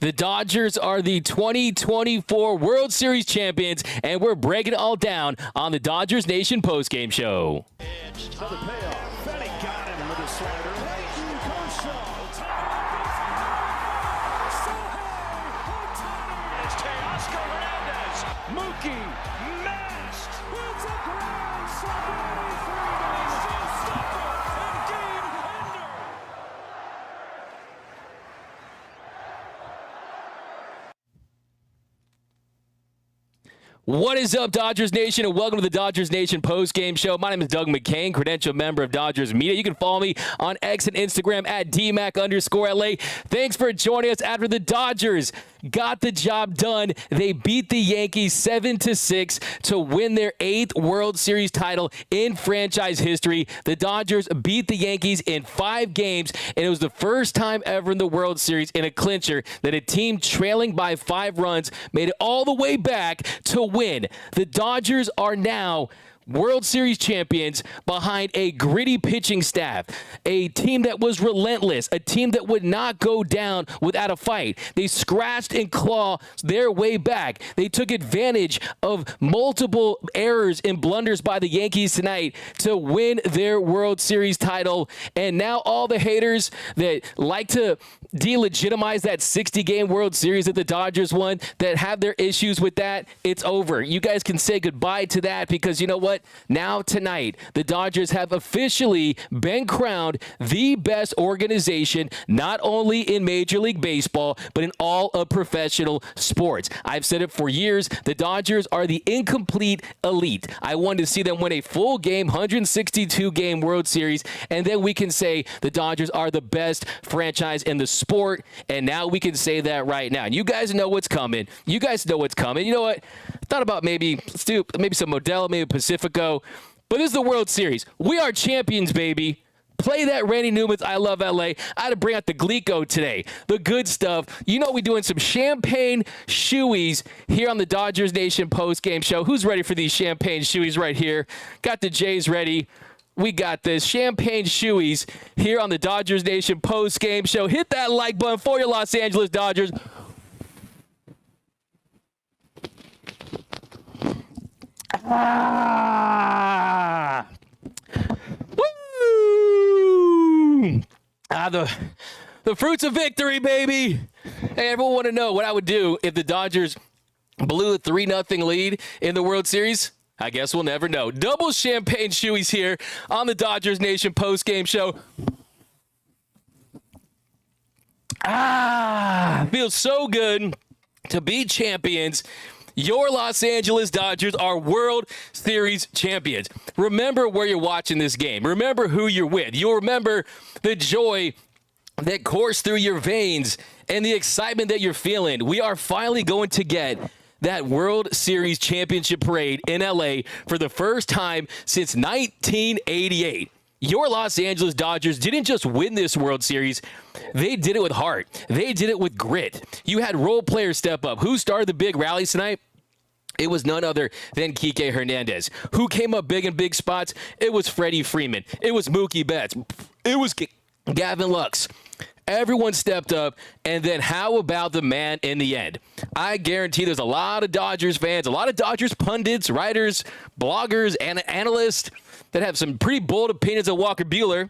The Dodgers are the 2024 World Series champions, and we're breaking it all down on the Dodgers Nation postgame show. Another payoff. Then he got him with a slider. It's Teoscar Hernandez. Mookie masked. It's a grand slam. 83 games. And game ender. What is up, Dodgers Nation, and welcome to the Dodgers Nation postgame show. My name is Doug McCain, credentialed member of Dodgers Media. You can follow me on X and Instagram at DMAC_LA. Thanks for joining us after the Dodgers got the job done. They beat the Yankees 7-6 to win their 8th World Series title in franchise history. The Dodgers beat the Yankees in 5 games, and it was the first time ever in the World Series in a clincher that a team trailing by 5 runs made it all the way back to win. The Dodgers are now World Series champions behind a gritty pitching staff, a team that was relentless, a team that would not go down without a fight. They scratched and clawed their way back. They took advantage of multiple errors and blunders by the Yankees tonight to win their World Series title. And now all the haters that like to delegitimize that 60-game World Series that the Dodgers won, that have their issues with that, it's over. You guys can say goodbye to that, because you know what? Now tonight, the Dodgers have officially been crowned the best organization, not only in Major League Baseball, but in all of professional sports. I've said it for years. The Dodgers are the incomplete elite. I wanted to see them win a full game, 162-game World Series, and then we can say the Dodgers are the best franchise in the sport, and now we can say that right now. And you guys know what's coming. You guys know what's coming. You know what? I thought about let's do maybe some Modelo, maybe Pacifico, but this is the World Series. We are champions, baby. Play that Randy Newman's I Love LA. I had to bring out the Glico today. The good stuff. You know we're doing some champagne shoeies here on the Dodgers Nation postgame show. Who's ready for these champagne shoeies right here? Got the Jays ready. We got this. Champagne shoeies here on the Dodgers Nation postgame show. Hit that like button for your Los Angeles Dodgers. Ah! Woo! The fruits of victory, baby. Hey, everyone want to know what I would do if the Dodgers blew a 3-0 lead in the World Series? I guess we'll never know. Double champagne shoeies here on the Dodgers Nation postgame show. Feels so good to be champions. Your Los Angeles Dodgers are World Series champions. Remember where you're watching this game. Remember who you're with. You'll remember the joy that coursed through your veins and the excitement that you're feeling. We are finally going to get that World Series championship parade in LA for the first time since 1988. Your Los Angeles Dodgers didn't just win this World Series. They did it with heart. They did it with grit. You had role players step up. Who started the big rallies tonight? It was none other than Kike Hernandez. Who came up big in big spots? It was Freddie Freeman. It was Mookie Betts. It was Gavin Lux. Everyone stepped up, and then how about the man in the end? I guarantee there's a lot of Dodgers fans, a lot of Dodgers pundits, writers, bloggers, and analysts that have some pretty bold opinions of Walker Buehler,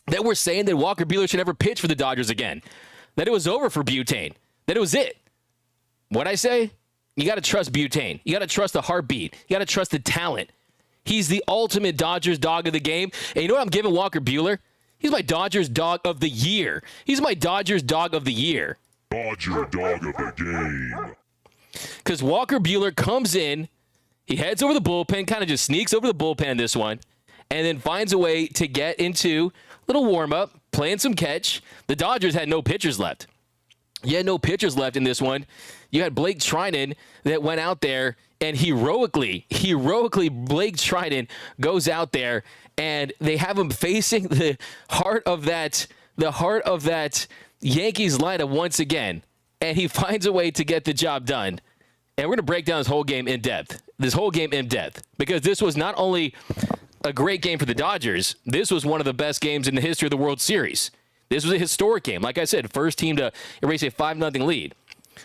that were saying that Walker Buehler should never pitch for the Dodgers again, that it was over for Butane, that it was it. What'd I say? You got to trust Butane. You got to trust the heartbeat. You got to trust the talent. He's the ultimate Dodgers dog of the game. And you know what I'm giving Walker Buehler? He's my Dodgers dog of the year. He's my Dodgers dog of the year. Dodger dog of the game. Because Walker Buehler comes in, he heads over the bullpen, kind of just sneaks over the bullpen in this one, and then finds a way to get into a little warm-up, playing some catch. The Dodgers had no pitchers left. You had no pitchers left in this one. You had Blake Trinan that went out there, and heroically, Blake Trinan goes out there, and they have him facing the heart of that Yankees lineup once again, and he finds a way to get the job done. And we're going to break down this whole game in depth, because this was not only a great game for the Dodgers, this was one of the best games in the history of the World Series. This was a historic game. Like I said, first team to erase a 5-0 lead.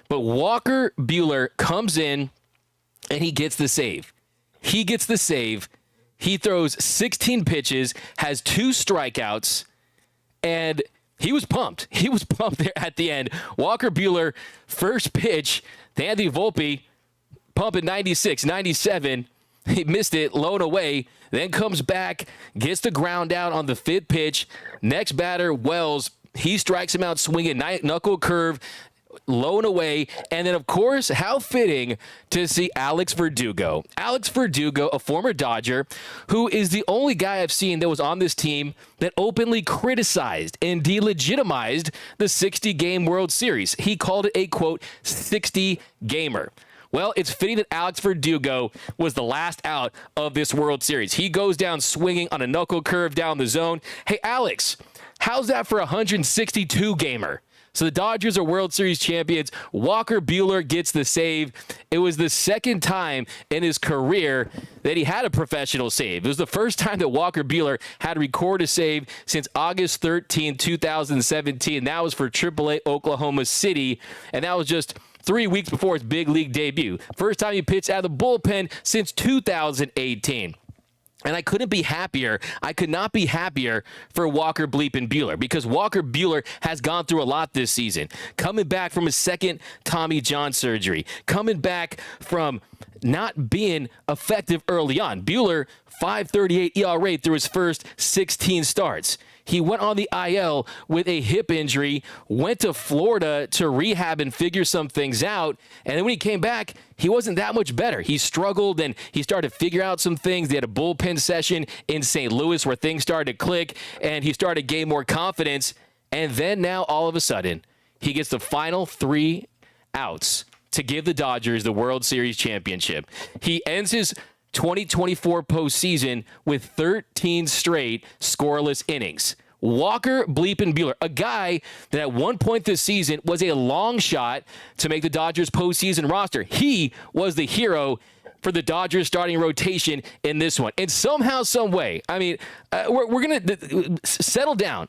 But Walker Buehler comes in, and he gets the save. He gets the save. He throws 16 pitches, has 2 strikeouts, and he was pumped. He was pumped there at the end. Walker Buehler, first pitch to Anthony Volpe, pumping 96, 97. He missed it, low and away, then comes back, gets the ground out on the 5th pitch. Next batter, Wells, he strikes him out swinging, knuckle curve, low and away. And then, of course, how fitting to see Alex Verdugo. Alex Verdugo, a former Dodger, who is the only guy I've seen that was on this team that openly criticized and delegitimized the 60-game World Series. He called it a, quote, 60-gamer. Well, it's fitting that Alex Verdugo was the last out of this World Series. He goes down swinging on a knuckle curve down the zone. Hey, Alex, how's that for a 162-gamer? So the Dodgers are World Series champions. Walker Buehler gets the save. It was the second time in his career that he had a professional save. It was the first time that Walker Buehler had recorded a save since August 13, 2017. That was for AAA Oklahoma City, and that was just 3 weeks before his big league debut. First time he pitched out of the bullpen since 2018. And I couldn't be happier. I could not be happier for Walker bleeping Buehler, because Walker Buehler has gone through a lot this season. Coming back from his second Tommy John surgery. Coming back from not being effective early on. Buehler, 5.38 ERA through his first 16 starts. He went on the IL with a hip injury, went to Florida to rehab and figure some things out. And then when he came back, he wasn't that much better. He struggled, and he started to figure out some things. They had a bullpen session in St. Louis where things started to click, and he started to gain more confidence. And then now, all of a sudden, he gets the final 3 outs to give the Dodgers the World Series championship. He ends his 2024 postseason with 13 straight scoreless innings. Walker bleeping Buehler, a guy that at one point this season was a long shot to make the Dodgers postseason roster. He was the hero for the Dodgers starting rotation in this one. And somehow, some way, I mean, we're going to settle down,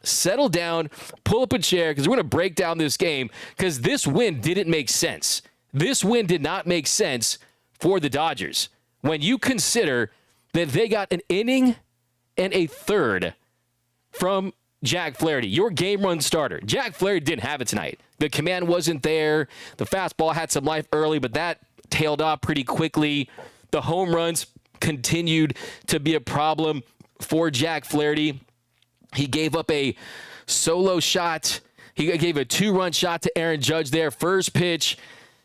pull up a chair, because we're going to break down this game, because this win didn't make sense. This win did not make sense for the Dodgers. When you consider that they got an inning and a third from Jack Flaherty, your game run starter. Jack Flaherty didn't have it tonight. The command wasn't there. The fastball had some life early, but that tailed off pretty quickly. The home runs continued to be a problem for Jack Flaherty. He gave up a solo shot. He gave a 2-run shot to Aaron Judge there. First pitch,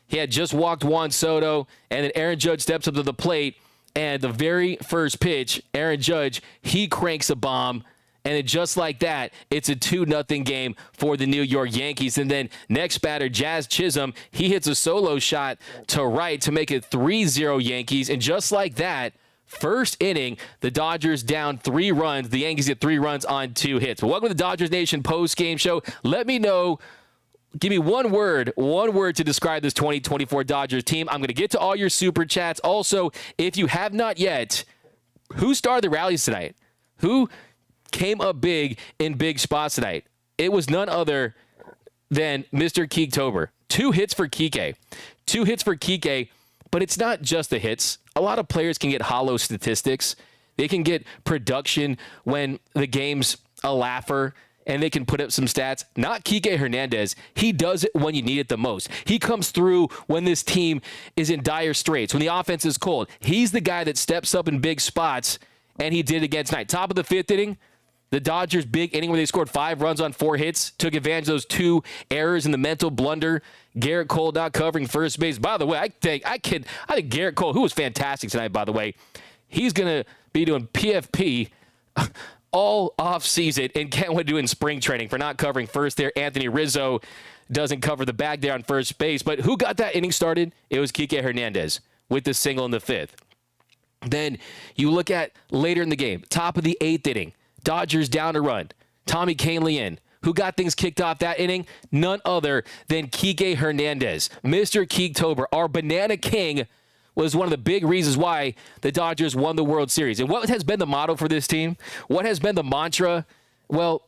he had just walked Juan Soto, and then Aaron Judge steps up to the plate, and the very first pitch, Aaron Judge, he cranks a bomb, and then just like that, it's a 2-0 game for the New York Yankees. And then next batter, Jazz Chisholm, he hits a solo shot to right to make it 3-0 Yankees, and just like that, first inning, the Dodgers down 3 runs. The Yankees get 3 runs on 2 hits. But welcome to the Dodgers Nation post-game show. Let me know. Give me one word to describe this 2024 Dodgers team. I'm going to get to all your super chats. Also, if you have not yet, who started the rallies tonight? Who came up big in big spots tonight? It was none other than Mr. Keektober. 2 hits for Kike. 2 hits for Kike, but it's not just the hits. A lot of players can get hollow statistics. They can get production when the game's a laugher, and they can put up some stats. Not Kike Hernandez. He does it when you need it the most. He comes through when this team is in dire straits, when the offense is cold. He's the guy that steps up in big spots, and he did again tonight. Top of the 5th inning, the Dodgers' big inning where they scored 5 runs on 4 hits, took advantage of those 2 errors in the mental blunder. Garrett Cole not covering first base. By the way, I think Garrett Cole, who was fantastic tonight, by the way, he's going to be doing PFP all offseason and can't wait to do in spring training for not covering first there. Anthony Rizzo doesn't cover the bag there on first base. But who got that inning started? It was Kike Hernandez with the single in the 5th. Then you look at later in the game, top of the 8th inning, Dodgers down a run. Tommy Kahnle in. Who got things kicked off that inning? None other than Kike Hernandez. Mr. Keektober, our Banana King, was one of the big reasons why the Dodgers won the World Series. And what has been the motto for this team? What has been the mantra? Well,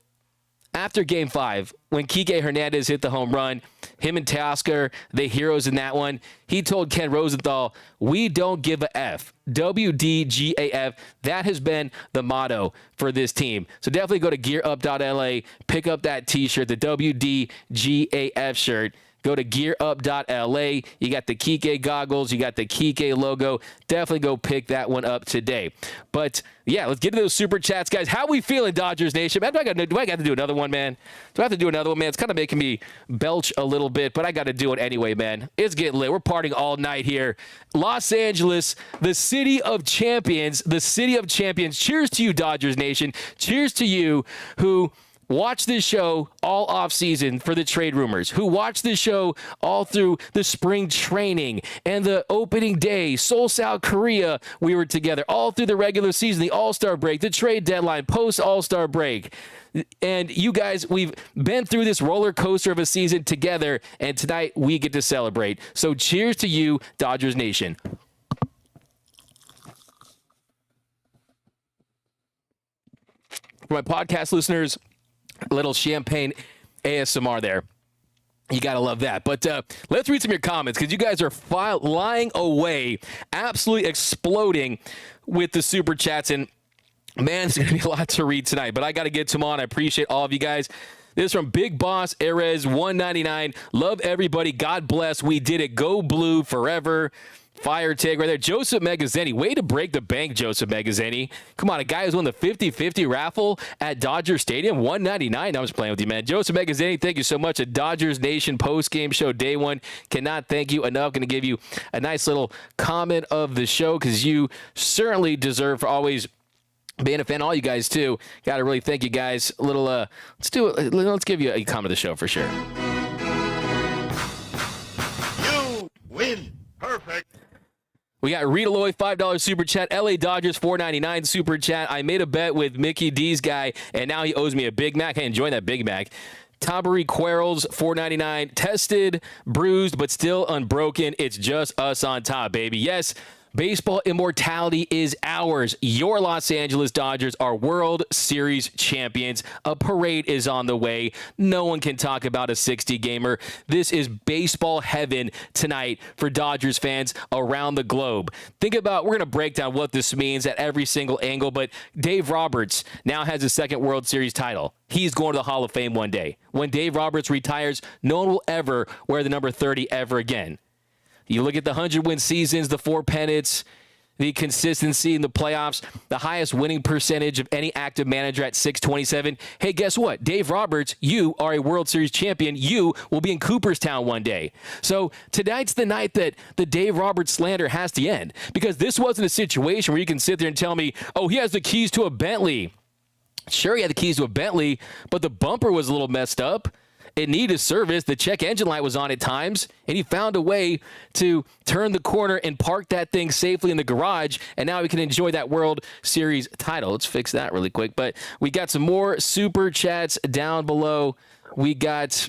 after Game 5, when Kike Hernandez hit the home run, him and Teoscar, the heroes in that one, he told Ken Rosenthal, "We don't give a F." WDGAF. That has been the motto for this team. So definitely go to gearup.la, pick up that T-shirt, the WDGAF shirt. Go to gearup.la. You got the Kike goggles. You got the Kike logo. Definitely go pick that one up today. But, yeah, let's get to those super chats, guys. How we feeling, Dodgers Nation? Man, do I got to do another one, man? Do I have to do another one, man? It's kind of making me belch a little bit, but I got to do it anyway, man. It's getting lit. We're partying all night here. Los Angeles, the city of champions. The city of champions. Cheers to you, Dodgers Nation. Cheers to you who watch this show all off season for the trade rumors, who watch this show all through the spring training and the opening day, Seoul, South Korea, we were together, all through the regular season, the All-Star break, the trade deadline, post-All-Star break. And you guys, we've been through this roller coaster of a season together, and tonight we get to celebrate. So cheers to you, Dodgers Nation. For my podcast listeners, a little champagne ASMR there. You got to love that. But let's read some of your comments because you guys are lying away, absolutely exploding with the super chats. And, man, it's going to be a lot to read tonight. But I got to get to them on. I appreciate all of you guys. This is from Big Boss Erez 199. Love everybody. God bless. We did it. Go Blue forever. Fire take right there. Joseph Magazzini. Way to break the bank, Joseph Magazzini. Come on, a guy who's won the 50-50 raffle at Dodger Stadium. $199. I was playing with you, man. Joseph Magazzini, thank you so much. A Dodgers Nation post-game show day one. Cannot thank you enough. Going to give you a nice little comment of the show because you certainly deserve for always being a fan. All you guys, too. Got to really thank you guys. A little, let's give you a comment of the show for sure. You win. Perfect. We got Rita Loy, $5 super chat. LA Dodgers, $4.99 super chat. I made a bet with Mickey D's guy, and now he owes me a Big Mac. I enjoy that Big Mac. Tabari Quarles, $4.99. Tested, bruised, but still unbroken. It's just us on top, baby. Yes, baseball immortality is ours. Your Los Angeles Dodgers are World Series champions. A parade is on the way. No one can talk about a 60-gamer. This is baseball heaven tonight for Dodgers fans around the globe. Think about, we're going to break down what this means at every single angle, but Dave Roberts now has his second World Series title. He's going to the Hall of Fame one day. When Dave Roberts retires, no one will ever wear the number 30 ever again. You look at the 100-win seasons, the 4 pennants, the consistency in the playoffs, the highest winning percentage of any active manager at .627. Hey, guess what? Dave Roberts, you are a World Series champion. You will be in Cooperstown one day. So tonight's the night that the Dave Roberts slander has to end because this wasn't a situation where you can sit there and tell me, oh, he has the keys to a Bentley. Sure, he had the keys to a Bentley, but the bumper was a little messed up. It needed service. The check engine light was on at times, and he found a way to turn the corner and park that thing safely in the garage, and now we can enjoy that World Series title. Let's fix that really quick. But we got some more super chats down below. We got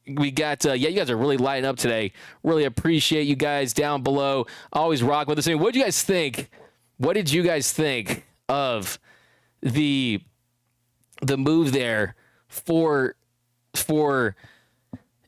you guys are really lighting up today. Really appreciate you guys down below. Always rock with us. I mean, what did you guys think? What did you guys think of the move there for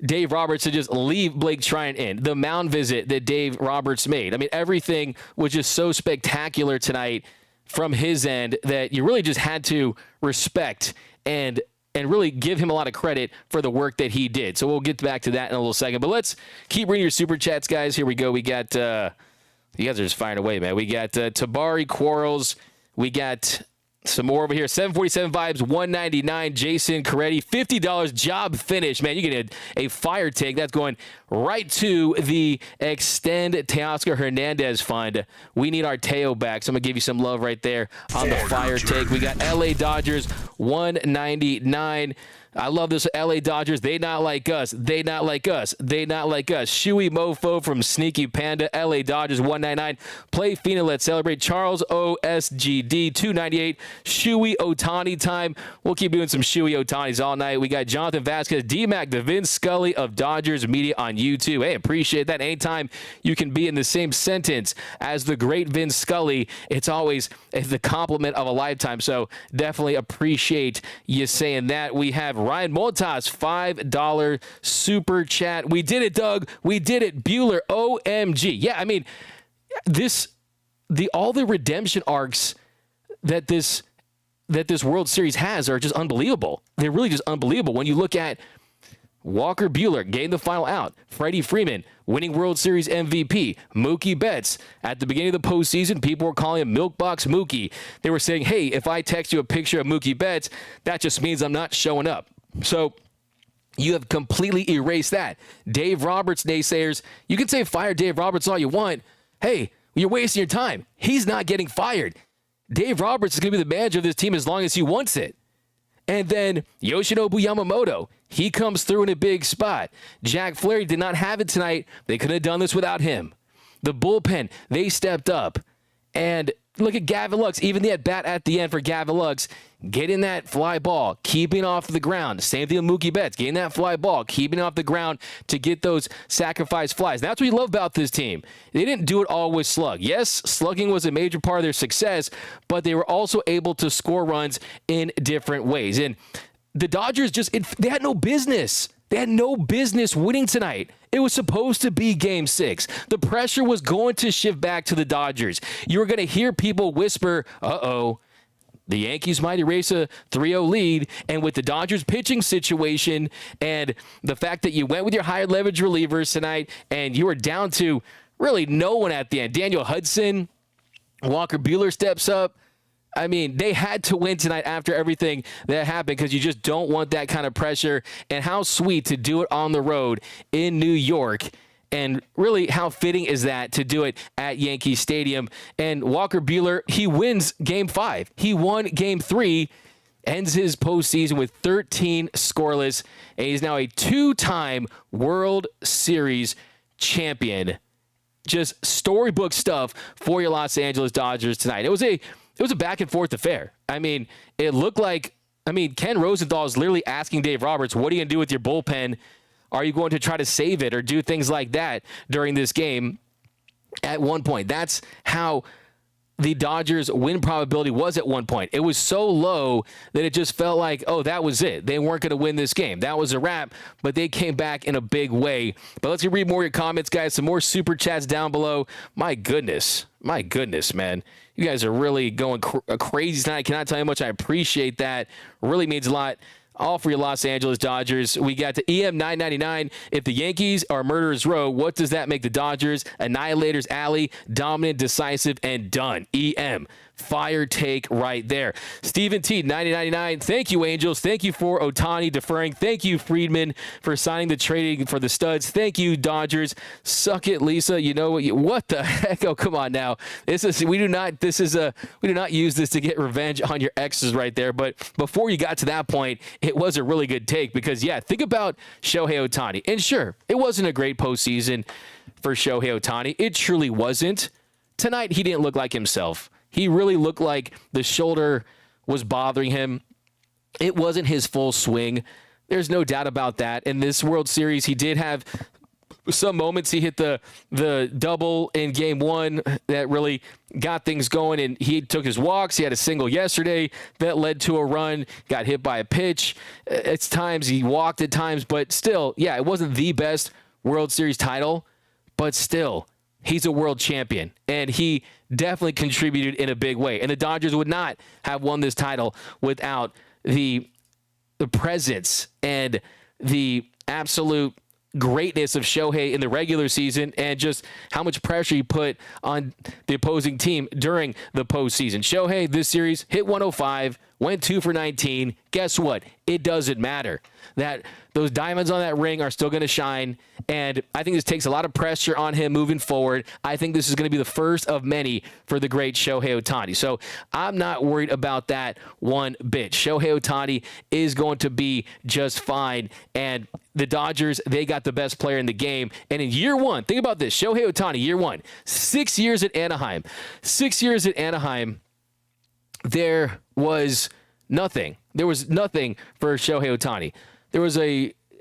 Dave Roberts to just leave Blake Treinen in, the mound visit that Dave Roberts made? I mean, everything was just so spectacular tonight from his end that you really just had to respect and really give him a lot of credit for the work that he did. So we'll get back to that in a little second. But let's keep reading your super chats, guys. Here we go. We got, you guys are just firing away, man. We got Tabari Quarles. We got some more over here. 747 Vibes, $199. Jason Coretti, $50 job finish. Man, you get a fire take. That's going right to the Extend Teoscar Hernandez Fund. We need our Teo back. So I'm going to give you some love right there on the fire take. We got LA Dodgers, $199. I love this LA Dodgers. They not like us. They not like us. They not like us. Shuey Mofo from Sneaky Panda. LA Dodgers 199. Play Fina. Let's celebrate. Charles OSGD 298. Shuey Ohtani time. We'll keep doing some Shuey Ohtanis all night. We got Jonathan Vasquez, D-Mac, the Vince Scully of Dodgers Media on YouTube. Hey, appreciate that. Anytime you can be in the same sentence as the great Vince Scully, it's always the compliment of a lifetime. So definitely appreciate you saying that. We have Ryan Montas, $5 super chat. We did it, Doug. We did it. Buehler, OMG. Yeah, I mean, all the redemption arcs that this World Series has are just unbelievable. They're really just unbelievable. When you look at Walker Buehler getting the final out, Freddie Freeman winning World Series MVP, Mookie Betts at the beginning of the postseason, people were calling him Milkbox Mookie. They were saying, hey, if I text you a picture of Mookie Betts, that just means I'm not showing up. So you have completely erased that. Dave Roberts naysayers, you can say fire Dave Roberts all you want. Hey, you're wasting your time. He's not getting fired. Dave Roberts is going to be the manager of this team as long as he wants it. And then Yoshinobu Yamamoto, he comes through in a big spot. Jack Flaherty did not have it tonight. They could have done this without him. The bullpen, they stepped up. And look at Gavin Lux, even the at-bat at the end for Gavin Lux, getting that fly ball, keeping off the ground. Same thing with Mookie Betts, getting that fly ball, keeping off the ground to get those sacrifice flies. That's what you love about this team. They didn't do it all with slug. Yes, slugging was a major part of their success, but they were also able to score runs in different ways. And the Dodgers they had no business. They had no business winning tonight. It was supposed to be Game 6. The pressure was going to shift back to the Dodgers. You were going to hear people whisper, uh-oh, the Yankees might erase a 3-0 lead. And with the Dodgers pitching situation and the fact that you went with your higher leverage relievers tonight and you were down to really no one at the end. Daniel Hudson, Walker Buehler steps up. I mean, they had to win tonight after everything that happened because you just don't want that kind of pressure. And how sweet to do it on the road in New York. And really, how fitting is that to do it at Yankee Stadium? And Walker Buehler, he wins Game 5. He won Game 3, ends his postseason with 13 scoreless, and he's now a two-time World Series champion. Just storybook stuff for your Los Angeles Dodgers tonight. It was a back-and-forth affair. I mean, it looked like, Ken Rosenthal is literally asking Dave Roberts, what are you going to do with your bullpen? Are you going to try to save it or do things like that during this game at one point? That's how the Dodgers' win probability was at one point. It was so low that it just felt like, oh, that was it. They weren't going to win this game. That was a wrap, but they came back in a big way. But let's read more of your comments, guys. Some more super chats down below. My goodness, man. You guys are really going crazy tonight. I cannot tell you how much I appreciate that. Really means a lot. All for your Los Angeles Dodgers. We got to EM999. If the Yankees are Murderers Row, what does that make the Dodgers? Annihilators Alley, dominant, decisive, and done. EM. Fire take right there. Stephen T, 9099. Thank you, Angels. Thank you for Ohtani deferring. Thank you, Friedman, for signing the trading for the studs. Thank you, Dodgers. Suck it, Lisa. You know what the heck? Oh, come on now. We do not use this to get revenge on your exes right there. But before you got to that point, it was a really good take because, yeah, think about Shohei Ohtani. And sure, it wasn't a great postseason for Shohei Ohtani. It truly wasn't. Tonight, he didn't look like himself. He really looked like the shoulder was bothering him. It wasn't his full swing. There's no doubt about that. In this World Series, he did have some moments. He hit the double in Game 1 that really got things going, and he took his walks. He had a single yesterday that led to a run, got hit by a pitch. At times, he walked at times, but still, yeah, it wasn't the best World Series title, but still, he's a world champion, and he definitely contributed in a big way. And the Dodgers would not have won this title without the presence and the absolute greatness of Shohei in the regular season and just how much pressure he put on the opposing team during the postseason. Shohei, this series, hit 105, went 2 for 19. Guess what? It doesn't matter. That those diamonds on that ring are still going to shine, and I think this takes a lot of pressure on him moving forward. I think this is going to be the first of many for the great Shohei Ohtani. So I'm not worried about that one bit. Shohei Ohtani is going to be just fine, and the Dodgers, they got the best player in the game. And in year one, think about this, Shohei Ohtani, year one, 6 years at Anaheim. 6 years at Anaheim, there was nothing. There was nothing for Shohei Ohtani. There was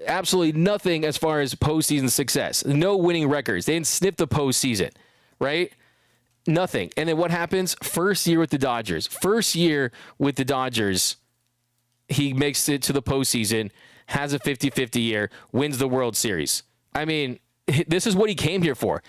absolutely nothing as far as postseason success. No winning records. They didn't sniff the postseason, right? Nothing. And then what happens? First year with the Dodgers. He makes it to the postseason, has a 50-50 year, wins the World Series. I mean, this is what he came here for.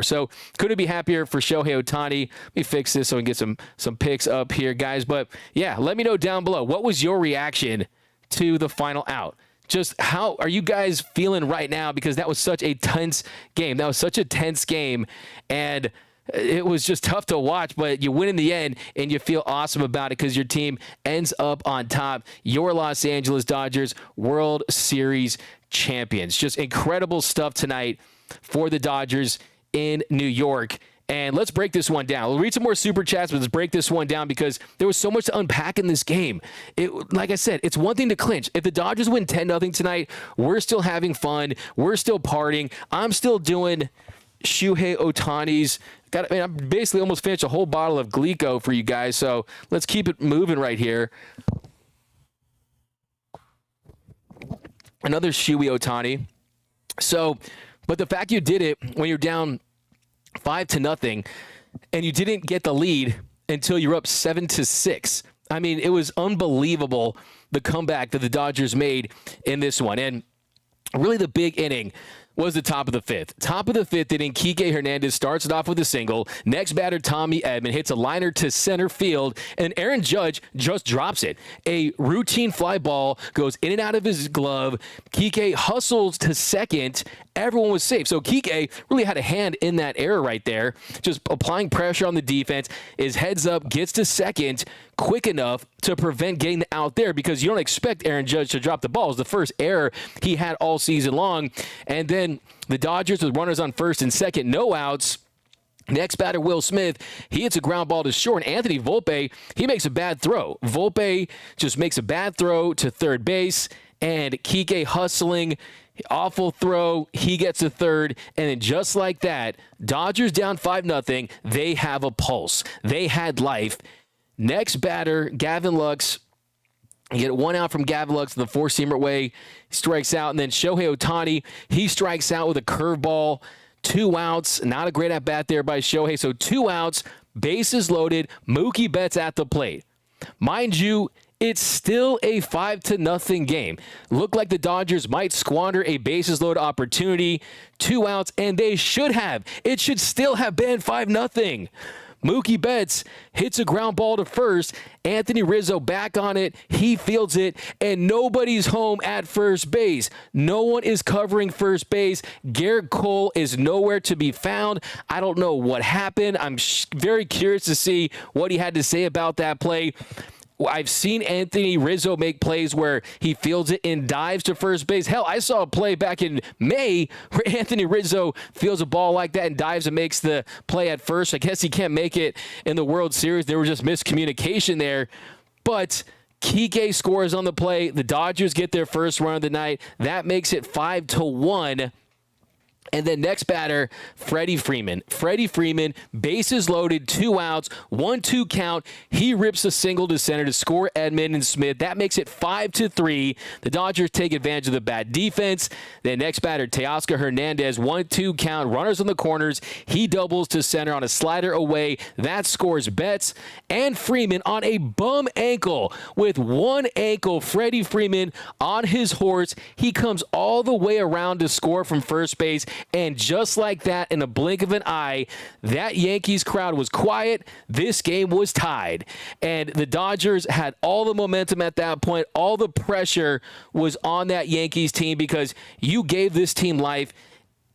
So couldn't be happier for Shohei Ohtani. Let me fix this so we can get some picks up here, guys. But yeah, let me know down below. What was your reaction to the final out? Just how are you guys feeling right now? Because that was such a tense game. And it was just tough to watch, but you win in the end, and you feel awesome about it because your team ends up on top. Your Los Angeles Dodgers World Series champions. Just incredible stuff tonight for the Dodgers in New York. And let's break this one down. We'll read some more super chats, but let's break this one down because there was so much to unpack in this game. Like I said, it's one thing to clinch. If the Dodgers win 10-0 tonight, we're still having fun. We're still partying. I'm still doing Shohei Ohtani's. I'm basically almost finished a whole bottle of Glico for you guys, so let's keep it moving right here. Another Shohei Ohtani. So, but the fact you did it when you're down 5-0, and you didn't get the lead until you're up 7-6. I mean, it was unbelievable, the comeback that the Dodgers made in this one. And really the big inning was the top of the fifth. Top of the fifth inning, Kike Hernandez starts it off with a single. Next batter, Tommy Edman, hits a liner to center field, and Aaron Judge just drops it. A routine fly ball goes in and out of his glove. Kike hustles to second. Everyone was safe. So Kike really had a hand in that error right there, just applying pressure on the defense. His heads up, gets to second quick enough to prevent getting the out there because you don't expect Aaron Judge to drop the ball. It was the first error he had all season long. And then the Dodgers with runners on first and second, no outs. Next batter, Will Smith, he hits a ground ball to short. And Anthony Volpe, he makes a bad throw. Volpe just makes a bad throw to third base, and Kike hustling, awful throw. He gets a third, and then just like that, Dodgers down 5-0. They have a pulse. They had life. Next batter, Gavin Lux. You get one out from Gavin Lux in the four-seamer way. He strikes out, and then Shohei Ohtani, he strikes out with a curveball. 2 outs. Not a great at-bat there by Shohei. So 2 outs, bases loaded, Mookie Betts at the plate. Mind you, it's still a 5-0 game. Looked like the Dodgers might squander a bases load opportunity. 2 outs, and they should have. It should still have been 5-0. Mookie Betts hits a ground ball to first. Anthony Rizzo back on it. He fields it, and nobody's home at first base. No one is covering first base. Garrett Cole is nowhere to be found. I don't know what happened. I'm very curious to see what he had to say about that play. I've seen Anthony Rizzo make plays where he fields it and dives to first base. Hell, I saw a play back in May where Anthony Rizzo fields a ball like that and dives and makes the play at first. I guess he can't make it in the World Series. There was just miscommunication there. But Kike scores on the play. The Dodgers get their first run of the night. That makes it 5-1. And then next batter, Freddie Freeman. Freddie Freeman, bases loaded, 2 outs, 1-2 count. He rips a single to center to score Edman and Smith. That makes it 5-3. The Dodgers take advantage of the bad defense. Then next batter, Teoscar Hernandez, 1-2 count. Runners on the corners. He doubles to center on a slider away. That scores Betts and Freeman on a bum ankle. With one ankle, Freddie Freeman on his horse. He comes all the way around to score from first base. And just like that, in a blink of an eye, that Yankees crowd was quiet. This game was tied. And the Dodgers had all the momentum at that point. All the pressure was on that Yankees team because you gave this team life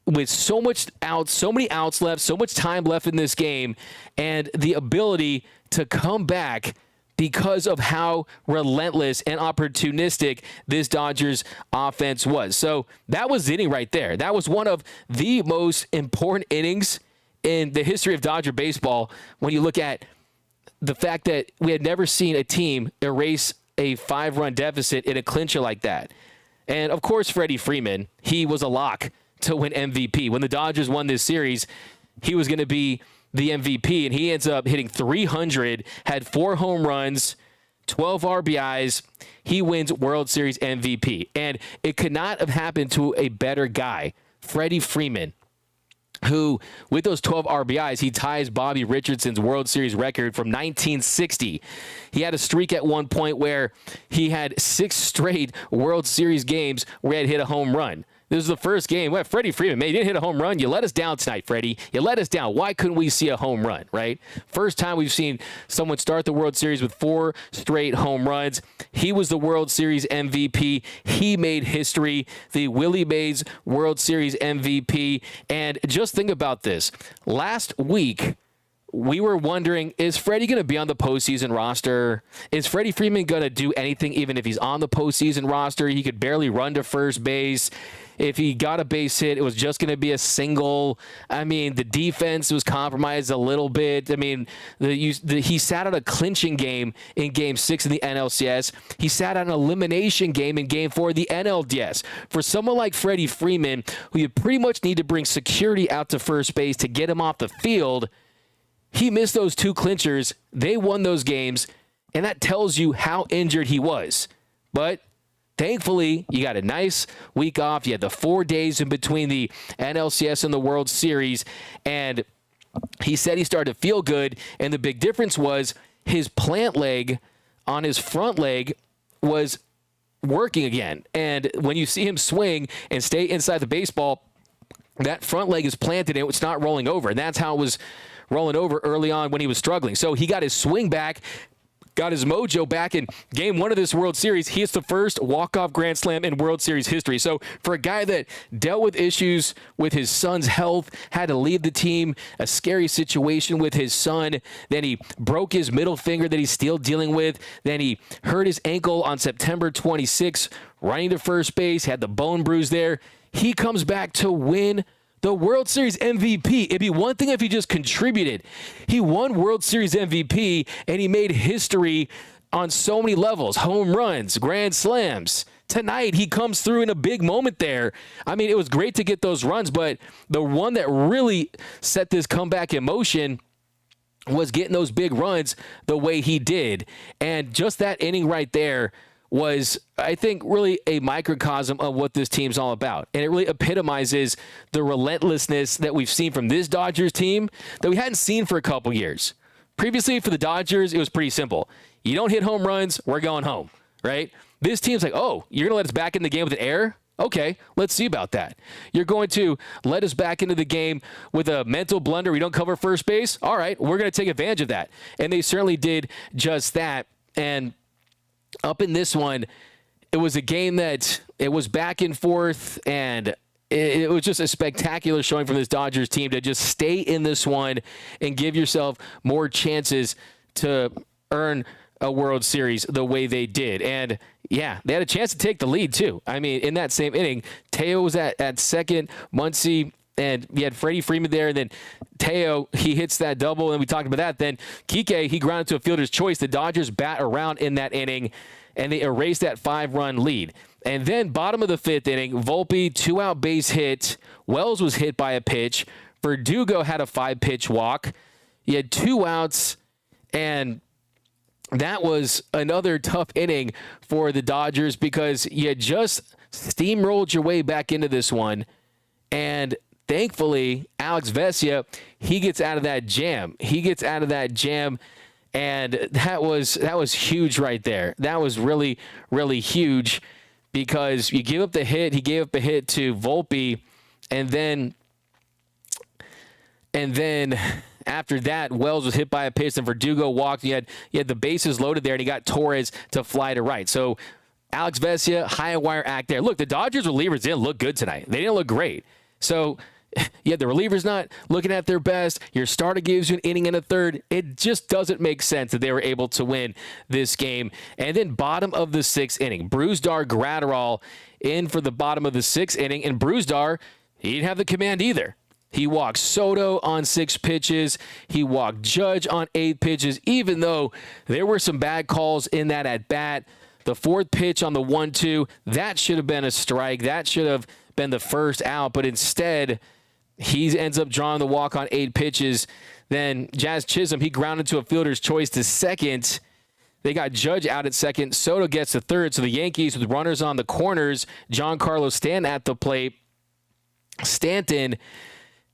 with so many outs left, so much time left in this game, and the ability to come back because of how relentless and opportunistic this Dodgers offense was. So that was the inning right there. That was one of the most important innings in the history of Dodger baseball when you look at the fact that we had never seen a team erase a 5-run deficit in a clincher like that. And, of course, Freddie Freeman, he was a lock to win MVP. When the Dodgers won this series, he was going to be the MVP, and he ends up hitting 300, had 4 home runs, 12 RBIs. He wins World Series MVP. And it could not have happened to a better guy, Freddie Freeman, who, with those 12 RBIs, he ties Bobby Richardson's World Series record from 1960. He had a streak at one point where he had 6 straight World Series games where he had hit a home run. This is the first game. Well, Freddie Freeman, man, you didn't hit a home run. You let us down tonight, Freddie. You let us down. Why couldn't we see a home run, right? First time we've seen someone start the World Series with 4 straight home runs. He was the World Series MVP. He made history, the Willie Mays World Series MVP. And just think about this. Last week, we were wondering, is Freddie going to be on the postseason roster? Is Freddie Freeman going to do anything even if he's on the postseason roster? He could barely run to first base. If he got a base hit, it was just going to be a single. I mean, the defense was compromised a little bit. I mean, he sat out a clinching game in Game 6 in the NLCS. He sat out an elimination game in Game 4 of the NLDS. For someone like Freddie Freeman, who you pretty much need to bring security out to first base to get him off the field, he missed those 2 clinchers. They won those games, and that tells you how injured he was. But thankfully, you got a nice week off. You had the 4 days in between the NLCS and the World Series, and he said he started to feel good, and the big difference was his plant leg on his front leg was working again. And when you see him swing and stay inside the baseball, that front leg is planted and it's not rolling over, and that's how it was rolling over early on when he was struggling. So he got his swing back, got his mojo back in Game 1 of this World Series. He hits the first walk-off grand slam in World Series history. So for a guy that dealt with issues with his son's health, had to leave the team, a scary situation with his son, then he broke his middle finger that he's still dealing with, then he hurt his ankle on September 26, running to first base, had the bone bruise there. He comes back to win the World Series MVP. It'd be one thing if he just contributed. He won World Series MVP, and he made history on so many levels. Home runs, grand slams. Tonight, he comes through in a big moment there. I mean, it was great to get those runs, but the one that really set this comeback in motion was getting those big runs the way he did. And just that inning right there was, I think, really a microcosm of what this team's all about. And it really epitomizes the relentlessness that we've seen from this Dodgers team that we hadn't seen for a couple years. Previously, for the Dodgers, it was pretty simple. You don't hit home runs, we're going home, right? This team's like, oh, you're going to let us back in the game with an error? Okay, let's see about that. You're going to let us back into the game with a mental blunder. We don't cover first base? All right, we're going to take advantage of that. And they certainly did just that. And up in this one, it was a game that it was back and forth, and it was just a spectacular showing from this Dodgers team to just stay in this one and give yourself more chances to earn a World Series the way they did. And yeah, they had a chance to take the lead too. I mean, in that same inning, Teo was at second, Muncy, and you had Freddie Freeman there, and then Teo, he hits that double, and we talked about that. Then Kike, he grounded to a fielder's choice. The Dodgers bat around in that inning, and they erased that 5-run lead. And then bottom of the 5th inning, Volpe, 2-out base hit. Wells was hit by a pitch. Verdugo had a 5-pitch walk. You had 2 outs, and that was another tough inning for the Dodgers because you had just steamrolled your way back into this one, and thankfully, Alex Vesia, he gets out of that jam. And that was huge right there. That was really, really huge because you give up the hit. He gave up a hit to Volpe, and then after that, Wells was hit by a pitch, and Verdugo walked. You had the bases loaded there, and he got Torres to fly to right. So Alex Vesia, high wire act there. Look, the Dodgers relievers didn't look good tonight. They didn't look great. So Yeah, the reliever's not looking at their best. Your starter gives you an inning and a third. It just doesn't make sense that they were able to win this game. And then bottom of the 6th inning, Brusdar Gratterall in for the bottom of the 6th inning. And Brusdar, he didn't have the command either. He walked Soto on 6 pitches. He walked Judge on 8 pitches, even though there were some bad calls in that at-bat. The 4th pitch on the 1-2, that should have been a strike. That should have been the first out, but instead he ends up drawing the walk on 8 pitches. Then Jazz Chisholm, he grounded to a fielder's choice to second. They got Judge out at second. Soto gets to third. So the Yankees with runners on the corners, Giancarlo Stanton at the plate. Stanton,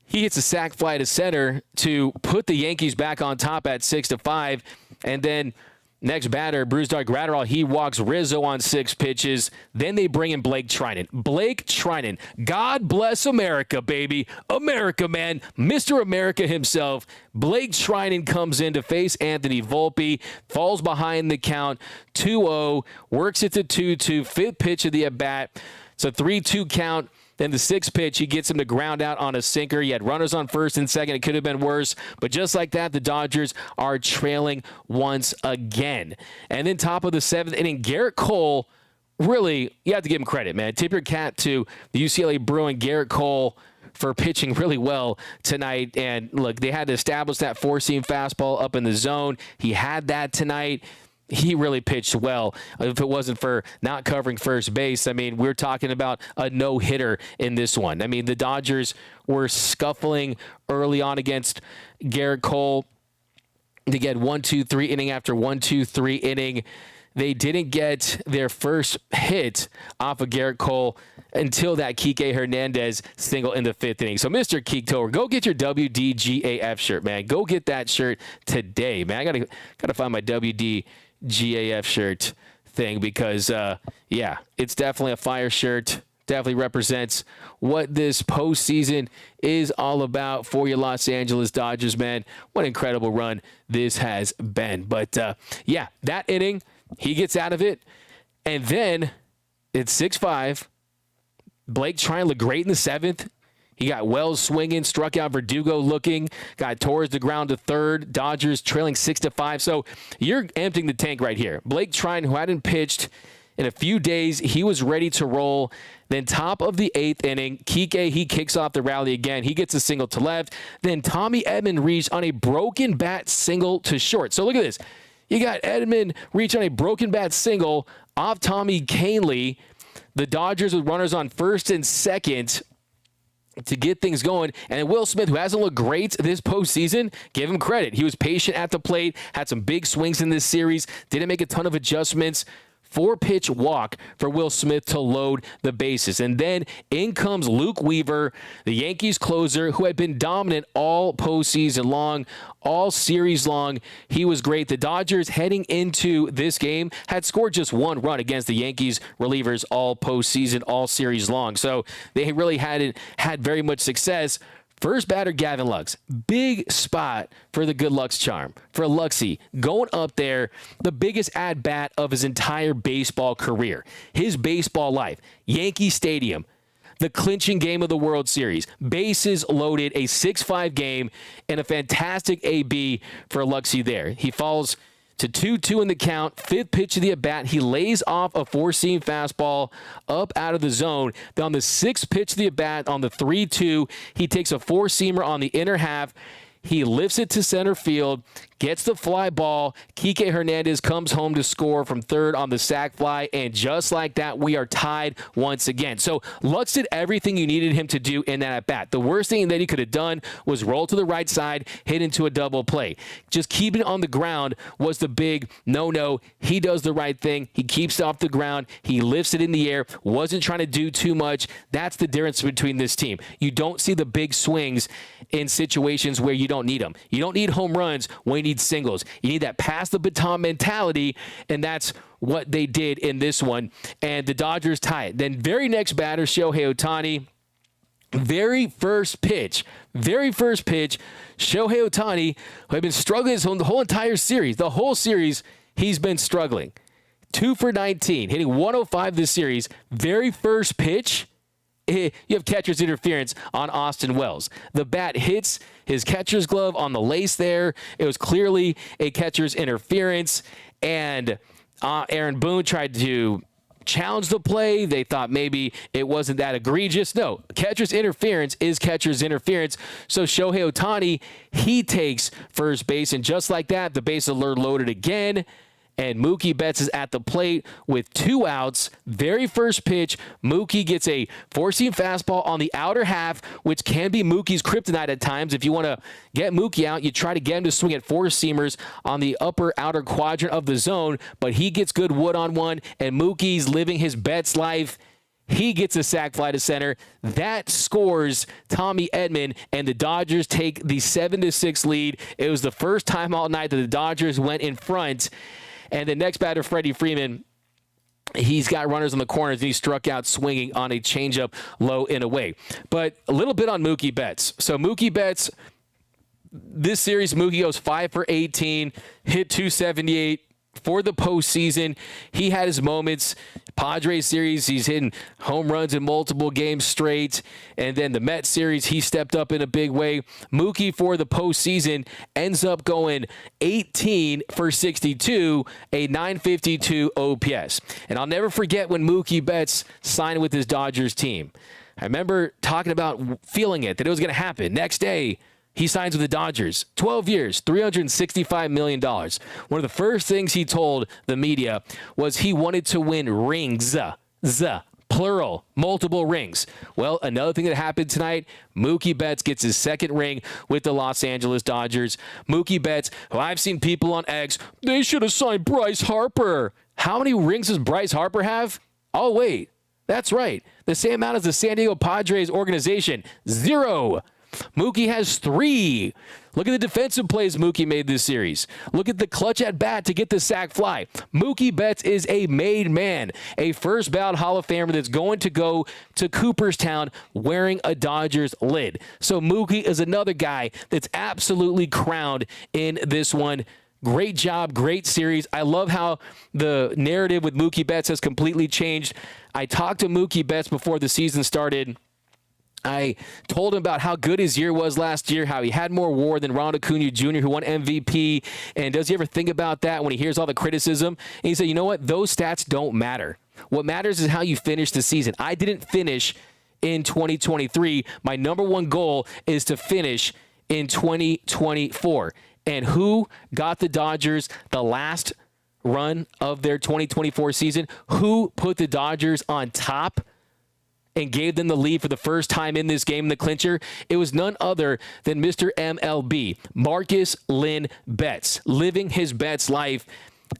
he hits a sac fly to center to put the Yankees back on top at 6-5. And then next batter, Brusdar Gratterall, he walks Rizzo on 6 pitches. Then they bring in Blake Trinan. Blake Trinan, God bless America, baby. America, man. Mr. America himself. Blake Trinan comes in to face Anthony Volpe, falls behind the count, 2-0, works it to 2-2, 5th pitch of the at-bat. It's a 3-2 count. Then the 6th pitch, he gets him to ground out on a sinker. He had runners on first and second. It could have been worse. But just like that, the Dodgers are trailing once again. And then top of the 7th inning, Garrett Cole, really, you have to give him credit, man. Tip your cap to the UCLA Bruin, Garrett Cole, for pitching really well tonight. And look, they had to establish that 4-seam fastball up in the zone. He had that tonight. He really pitched well. If it wasn't for not covering first base, I mean, we're talking about a no-hitter in this one. I mean, the Dodgers were scuffling early on against Garrett Cole to get 1-2-3 inning after 1-2-3 inning. They didn't get their first hit off of Garrett Cole until that Kike Hernandez single in the 5th inning. So, Mr. Keektober, go get your WDGAF shirt, man. Go get that shirt today, man. I gotta find my WDGAF shirt thing because, yeah, it's definitely a fire shirt. Definitely represents what this postseason is all about for your Los Angeles Dodgers, man. What an incredible run this has been. But, yeah, that inning, he gets out of it. And then it's 6-5. Blake trying to look great in the 7th. He got Wells swinging, struck out Verdugo looking, got Torres to ground to third. Dodgers trailing 6-5. So you're emptying the tank right here. Blake Trine, who hadn't pitched in a few days, he was ready to roll. Then top of the 8th inning, Kike, he kicks off the rally again. He gets a single to left. Then Tommy Edman reached on a broken bat single to short. So look at this. You got Edman reach on a broken bat single off Tommy Kahnle. The Dodgers with runners on first and second to get things going. And Will Smith, who hasn't looked great this postseason, give him credit. He was patient at the plate, had some big swings in this series, didn't make a ton of adjustments. 4-pitch walk for Will Smith to load the bases. And then in comes Luke Weaver, the Yankees closer, who had been dominant all postseason long, all series long. He was great. The Dodgers heading into this game had scored just 1 run against the Yankees relievers all postseason, all series long. So they really hadn't had very much success. First batter, Gavin Lux. Big spot for the good Lux charm. For Luxy, going up there, the biggest at-bat of his entire baseball career. His baseball life. Yankee Stadium. The clinching game of the World Series. Bases loaded, a 6-5 game, and a fantastic AB for Luxy there. He falls to 2-2 in the count. 5th pitch of the at-bat. He lays off a 4-seam fastball up out of the zone. Then on the 6th pitch of the at-bat, on the 3-2, he takes a 4-seamer on the inner half. He lifts it to center field, gets the fly ball. Kike Hernandez comes home to score from third on the sac fly, and just like that, we are tied once again. So Lux did everything you needed him to do in that at-bat. The worst thing that he could have done was roll to the right side, hit into a double play. Just keeping it on the ground was the big no-no. He does the right thing. He keeps it off the ground. He lifts it in the air. Wasn't trying to do too much. That's the difference between this team. You don't see the big swings in situations where you don't need them. You don't need home runs when you need singles. You need that pass the baton mentality, and that's what they did in this one. And the Dodgers tie it. Then very next batter, Shohei Ohtani. Very first pitch, Shohei Ohtani, who had been struggling the whole entire series. The whole series, he's been struggling. 2 for 19, hitting 105 this series. Very first pitch you have catcher's interference on Austin Wells. The bat hits his catcher's glove on the lace there. It was clearly a catcher's interference, and Aaron Boone tried to challenge the play. They thought maybe it wasn't that egregious. No, catcher's interference is catcher's interference. So Shohei Ohtani, he takes first base, and just like that, the bases are loaded again. And Mookie Betts is at the plate with 2 outs. Very first pitch, Mookie gets a four-seam fastball on the outer half, which can be Mookie's kryptonite at times. If you want to get Mookie out, you try to get him to swing at four-seamers on the upper outer quadrant of the zone, but he gets good wood on one, and Mookie's living his Betts life. He gets a sac fly to center. That scores Tommy Edman, and the Dodgers take the 7-6 lead. It was the first time all night that the Dodgers went in front. And the next batter, Freddie Freeman, he's got runners on the corners, and he struck out swinging on a changeup low and away. But a little bit on Mookie Betts. So Mookie Betts, this series, Mookie goes 5 for 18, hit 278. For the postseason, he had his moments. Padres series, he's hitting home runs in multiple games straight. And then the Mets series, he stepped up in a big way. Mookie for the postseason ends up going 18 for 62, a 952 OPS. And I'll never forget when Mookie Betts signed with his Dodgers team. I remember talking about feeling it, that it was going to happen. Next day, he signs with the Dodgers. 12 years, $365 million. One of the first things he told the media was he wanted to win rings. Plural, multiple rings. Well, another thing that happened tonight, Mookie Betts gets his second ring with the Los Angeles Dodgers. Mookie Betts, who I've seen people on X, they should have signed Bryce Harper. How many rings does Bryce Harper have? Oh, wait. That's right. The same amount as the San Diego Padres organization. 0. Mookie has 3. Look at the defensive plays Mookie made this series. Look at the clutch at bat to get the sac fly. Mookie Betts is a made man, a first ballot Hall of Famer that's going to go to Cooperstown wearing a Dodgers lid. So Mookie is another guy that's absolutely crowned in this one. Great job, great series. I love how the narrative with Mookie Betts has completely changed. I talked to Mookie Betts before the season started. I told him about how good his year was last year, how he had more WAR than Ronald Acuna Jr., who won MVP, and does he ever think about that when he hears all the criticism? And he said, you know what? Those stats don't matter. What matters is how you finish the season. I didn't finish in 2023. My number one goal is to finish in 2024. And who got the Dodgers the last run of their 2024 season? Who put the Dodgers on top and gave them the lead for the first time in this game in the clincher? It was none other than Mr. MLB, Marcus Lynn Betts, living his Betts life.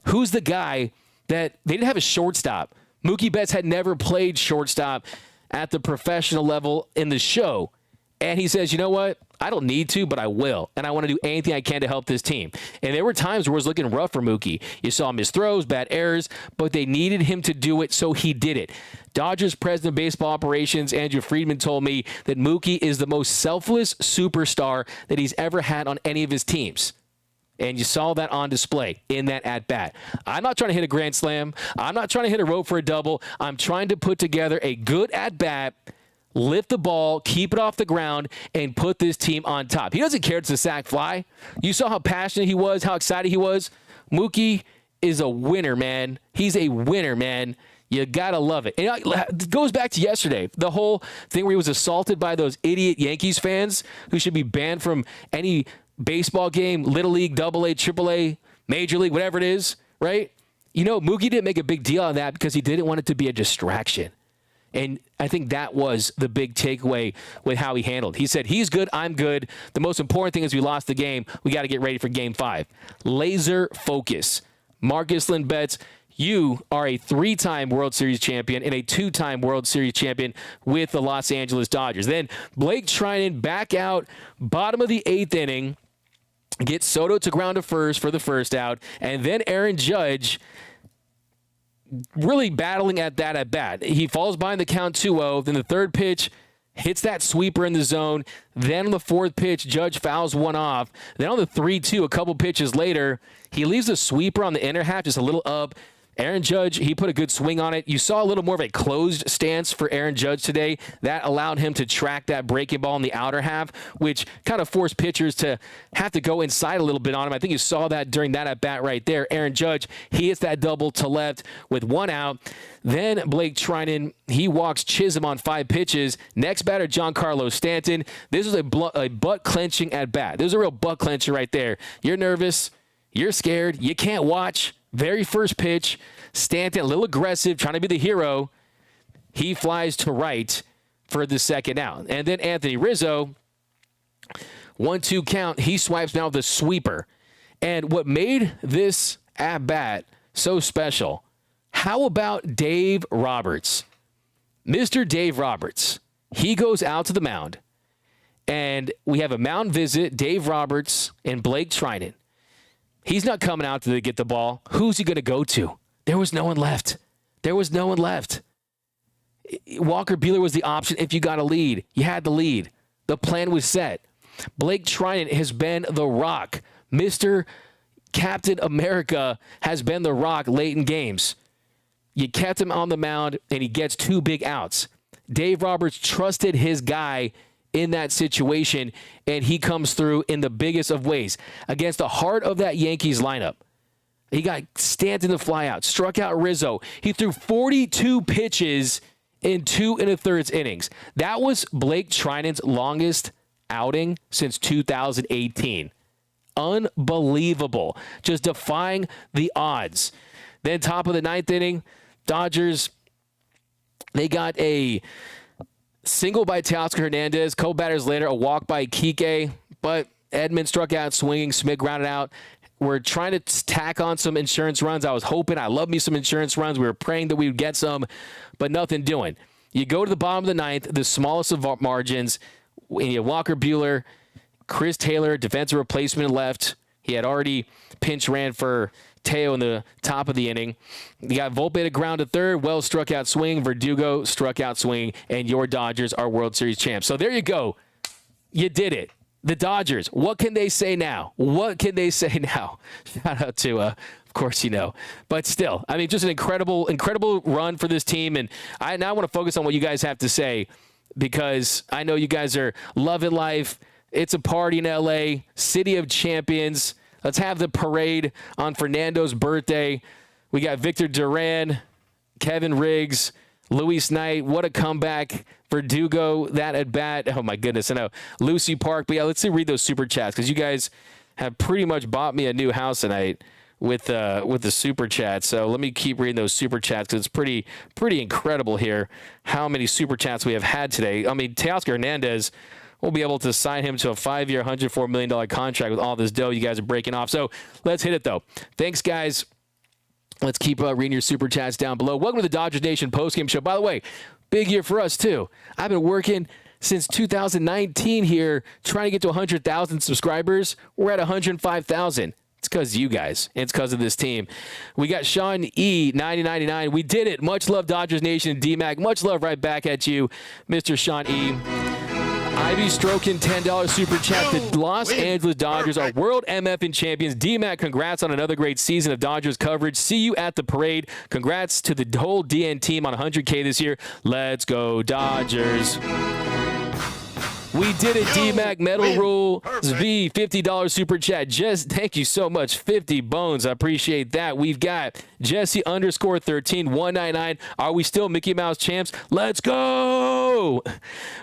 Who's the guy that they didn't have a shortstop? Mookie Betts had never played shortstop at the professional level in the show. And he says, you know what? I don't need to, but I will. And I want to do anything I can to help this team. And there were times where it was looking rough for Mookie. You saw miss throws, bad errors, but they needed him to do it, so he did it. Dodgers president of baseball operations, Andrew Friedman, told me that Mookie is the most selfless superstar that he's ever had on any of his teams. And you saw that on display in that at-bat. I'm not trying to hit a grand slam. I'm not trying to hit a rope for a double. I'm trying to put together a good at-bat, lift the ball, keep it off the ground, and put this team on top. He doesn't care it's a sac fly. You saw how passionate he was, how excited he was. Mookie is a winner, man. He's a winner, man. You got to love it. And it goes back to yesterday, the whole thing where he was assaulted by those idiot Yankees fans who should be banned from any baseball game, Little League, AA, AAA, Major League, whatever it is, right? You know, Mookie didn't make a big deal on that because he didn't want it to be a distraction. And I think that was the big takeaway with how he handled. He said, he's good, I'm good. The most important thing is we lost the game. We got to get ready for Game 5. Laser focus. Marcus Lynn Betts, you are a 3-time World Series champion and a 2-time World Series champion with the Los Angeles Dodgers. Then Blake Treinen back out, bottom of the 8th inning, gets Soto to ground to first for the first out, and then Aaron Judge really battling at that at bat. He falls behind the count 2-0. Then the third pitch hits that sweeper in the zone. Then on the fourth pitch, Judge fouls one off. Then on the 3-2, a couple pitches later, he leaves a sweeper on the inner half, just a little up, Aaron Judge, he put a good swing on it. You saw a little more of a closed stance for Aaron Judge today. That allowed him to track that breaking ball in the outer half, which kind of forced pitchers to have to go inside a little bit on him. I think you saw that during that at-bat right there. Aaron Judge, he hits that double to left with 1 out. Then Blake Trinan, he walks Chisholm on 5 pitches. Next batter, Giancarlo Stanton. This was a butt-clenching at-bat. This was a real butt-clencher right there. You're nervous. You're scared. You can't watch. Very first pitch, Stanton a little aggressive, trying to be the hero. He flies to right for the second out. And then Anthony Rizzo, 1-2 count, he swipes down with a sweeper. And what made this at-bat so special, how about Dave Roberts? Mr. Dave Roberts, he goes out to the mound. And we have a mound visit, Dave Roberts and Blake Trinan. He's not coming out to get the ball. Who's he going to go to? There was no one left. There was no one left. Walker Buehler was the option if you got a lead. You had the lead. The plan was set. Blake Trinan has been the rock. Mr. Captain America has been the rock late in games. You kept him on the mound, and he gets 2 big outs. Dave Roberts trusted his guy in that situation, and he comes through in the biggest of ways against the heart of that Yankees lineup. He got Stanton to fly out, struck out Rizzo. He threw 42 pitches in 2 1/3 innings. That was Blake Trinan's longest outing since 2018. Unbelievable. Just defying the odds. Then top of the 9th inning, Dodgers, they got a single by Teoscar Hernandez. Couple batters later, a walk by Kike. But Edman struck out swinging. Smith grounded out. We're trying to tack on some insurance runs. I was hoping. I love me some insurance runs. We were praying that we would get some, but nothing doing. You go to the bottom of the 9th, the smallest of margins. You have Walker Buehler, Chris Taylor, defensive replacement left. He had already pinch ran for Teo in the top of the inning. You got Volpe to ground to third. Wells struck out swing. Verdugo struck out swing. And your Dodgers are World Series champs. So there you go. You did it. The Dodgers. What can they say now? What can they say now? Shout out to, of course, you know. But still, I mean, just an incredible, incredible run for this team. And I now want to focus on what you guys have to say, because I know you guys are loving life. It's a party in L.A., City of Champions. Let's have the parade on Fernando's birthday. We got Victor Duran, Kevin Riggs, Luis Knight. What a comeback. Verdugo, that at bat. Oh, my goodness. I know. Lucy Park. But, yeah, let's read those super chats, because you guys have pretty much bought me a new house tonight with the super chat. So let me keep reading those super chats, because it's pretty incredible here how many super chats we have had today. I mean, Teoscar Hernandez, we'll be able to sign him to a 5-year, $104 million contract with all this dough you guys are breaking off. So let's hit it, though. Thanks, guys. Let's keep reading your super chats down below. Welcome to the Dodgers Nation postgame show. By the way, big year for us, too. I've been working since 2019 here, trying to get to 100,000 subscribers. We're at 105,000. It's because of you guys. It's because of this team. We got Sean E. 9099. We did it. Much love, Dodgers Nation. D-Mac, much love right back at you, Mr. Sean E. Ivy Strokin, $10 super chat. The Los Angeles Dodgers are world MFN champions. D-Mac, congrats on another great season of Dodgers coverage. See you at the parade. Congrats to the whole DN team on 100K this year. Let's go, Dodgers. We did it, D-Mac. Metal Rule V, $50 super chat. Thank you so much. 50 bones. I appreciate that. We've got Jesse _13, 199. Are we still Mickey Mouse champs? Let's go.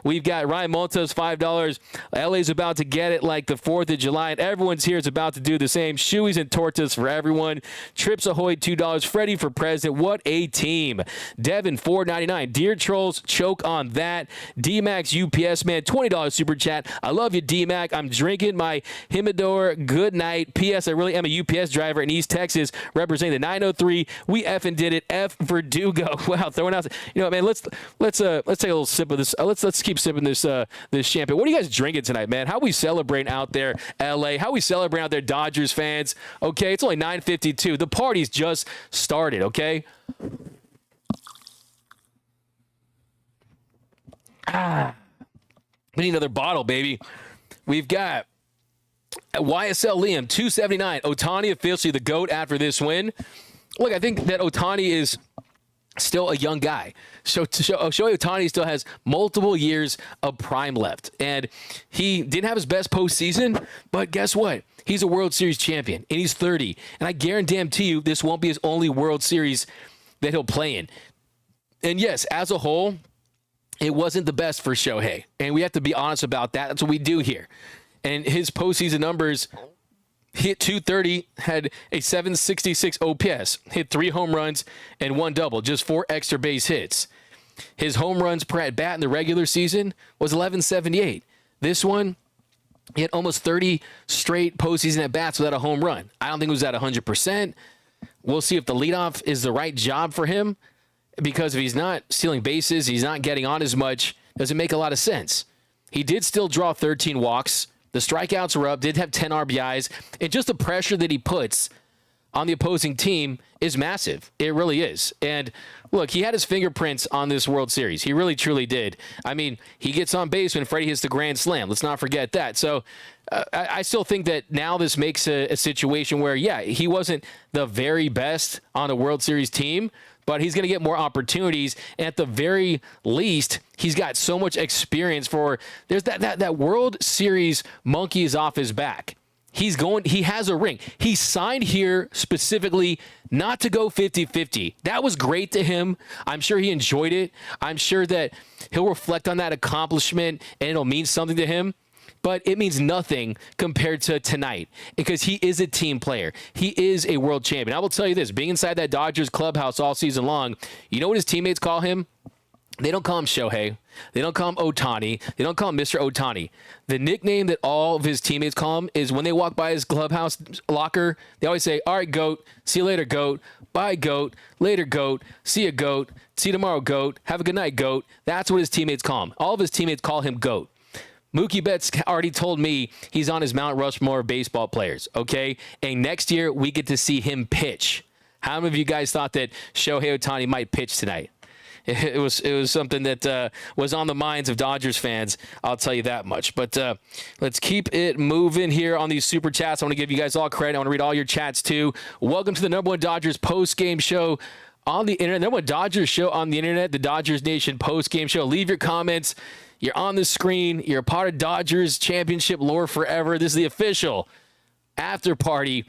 We've got Ryan Montes, $5. LA's about to get it like the 4th of July, and everyone's here is about to do the same. Shoeys and tortas for everyone. Trips Ahoy, $2. Freddie for president. What a team. Devin, $4.99. Dear Trolls, choke on that. D-Max UPS man, $20 super chat. I love you, D-Mac. I'm drinking my Humidor. Good night. P.S. I really am a UPS driver in East Texas, representing the 903. We effing did it. F Verdugo. Wow, throwing out. You know, man. Let's take a little sip of this. Let's keep sipping this champagne. What are you guys drinking tonight, man? How we celebrating out there, L.A.? How we celebrating out there, Dodgers fans? Okay, it's only 9:52. The party's just started. Okay. We need another bottle, baby. We've got YSL Liam, $279. Ohtani officially the GOAT after this win. look, I think that Ohtani is still a young guy. So Shohei Ohtani still has multiple years of prime left. And he didn't have his best postseason, but guess what? He's a World Series champion, and he's 30. And I guarantee you this won't be his only World Series that he'll play in. And yes, as a whole, it wasn't the best for Shohei. And we have to be honest about that. That's what we do here. And his postseason numbers, hit 230, had a 766 OPS, hit 3 home runs and 1 double, just 4 extra base hits. His home runs per at bat in the regular season was 1178. This one, he had almost 30 straight postseason at bats without a home run. I don't think it was at 100%. We'll see if the leadoff is the right job for him, because if he's not stealing bases, he's not getting on as much, doesn't make a lot of sense. He did still draw 13 walks. The strikeouts were up, did have 10 RBIs, and just the pressure that he puts on the opposing team is massive. It really is. And look, he had his fingerprints on this World Series. He really, truly did. I mean, he gets on base when Freddie hits the grand slam. Let's not forget that. So I still think that now this makes a situation where, yeah, he wasn't the very best on a World Series team, but he's going to get more opportunities. And at the very least, he's got so much experience for there's that World Series monkey is off his back. He has a ring. He signed here specifically not to go 50-50. That was great to him. I'm sure he enjoyed it. I'm sure that he'll reflect on that accomplishment and it'll mean something to him. But it means nothing compared to tonight, because he is a team player. He is a world champion. I will tell you this, being inside that Dodgers clubhouse all season long, you know what his teammates call him? They don't call him Shohei. They don't call him Ohtani. They don't call him Mr. Ohtani. The nickname that all of his teammates call him is when they walk by his clubhouse locker, they always say, all right, GOAT. See you later, GOAT. Bye, GOAT. Later, GOAT. See you, GOAT. See you tomorrow, GOAT. Have a good night, GOAT. That's what his teammates call him. All of his teammates call him GOAT. Mookie Betts already told me he's on his Mount Rushmore of baseball players, okay? And next year, we get to see him pitch. How many of you guys thought that Shohei Ohtani might pitch tonight? It was something that was on the minds of Dodgers fans, I'll tell you that much. But let's keep it moving here on these super chats. I want to give you guys all credit. I want to read all your chats, too. Welcome to the #1 Dodgers post-game show on the internet. #1 Dodgers show on the internet, the Dodgers Nation post-game show. Leave your comments. You're on the screen. You're a part of Dodgers championship lore forever. This is the official after party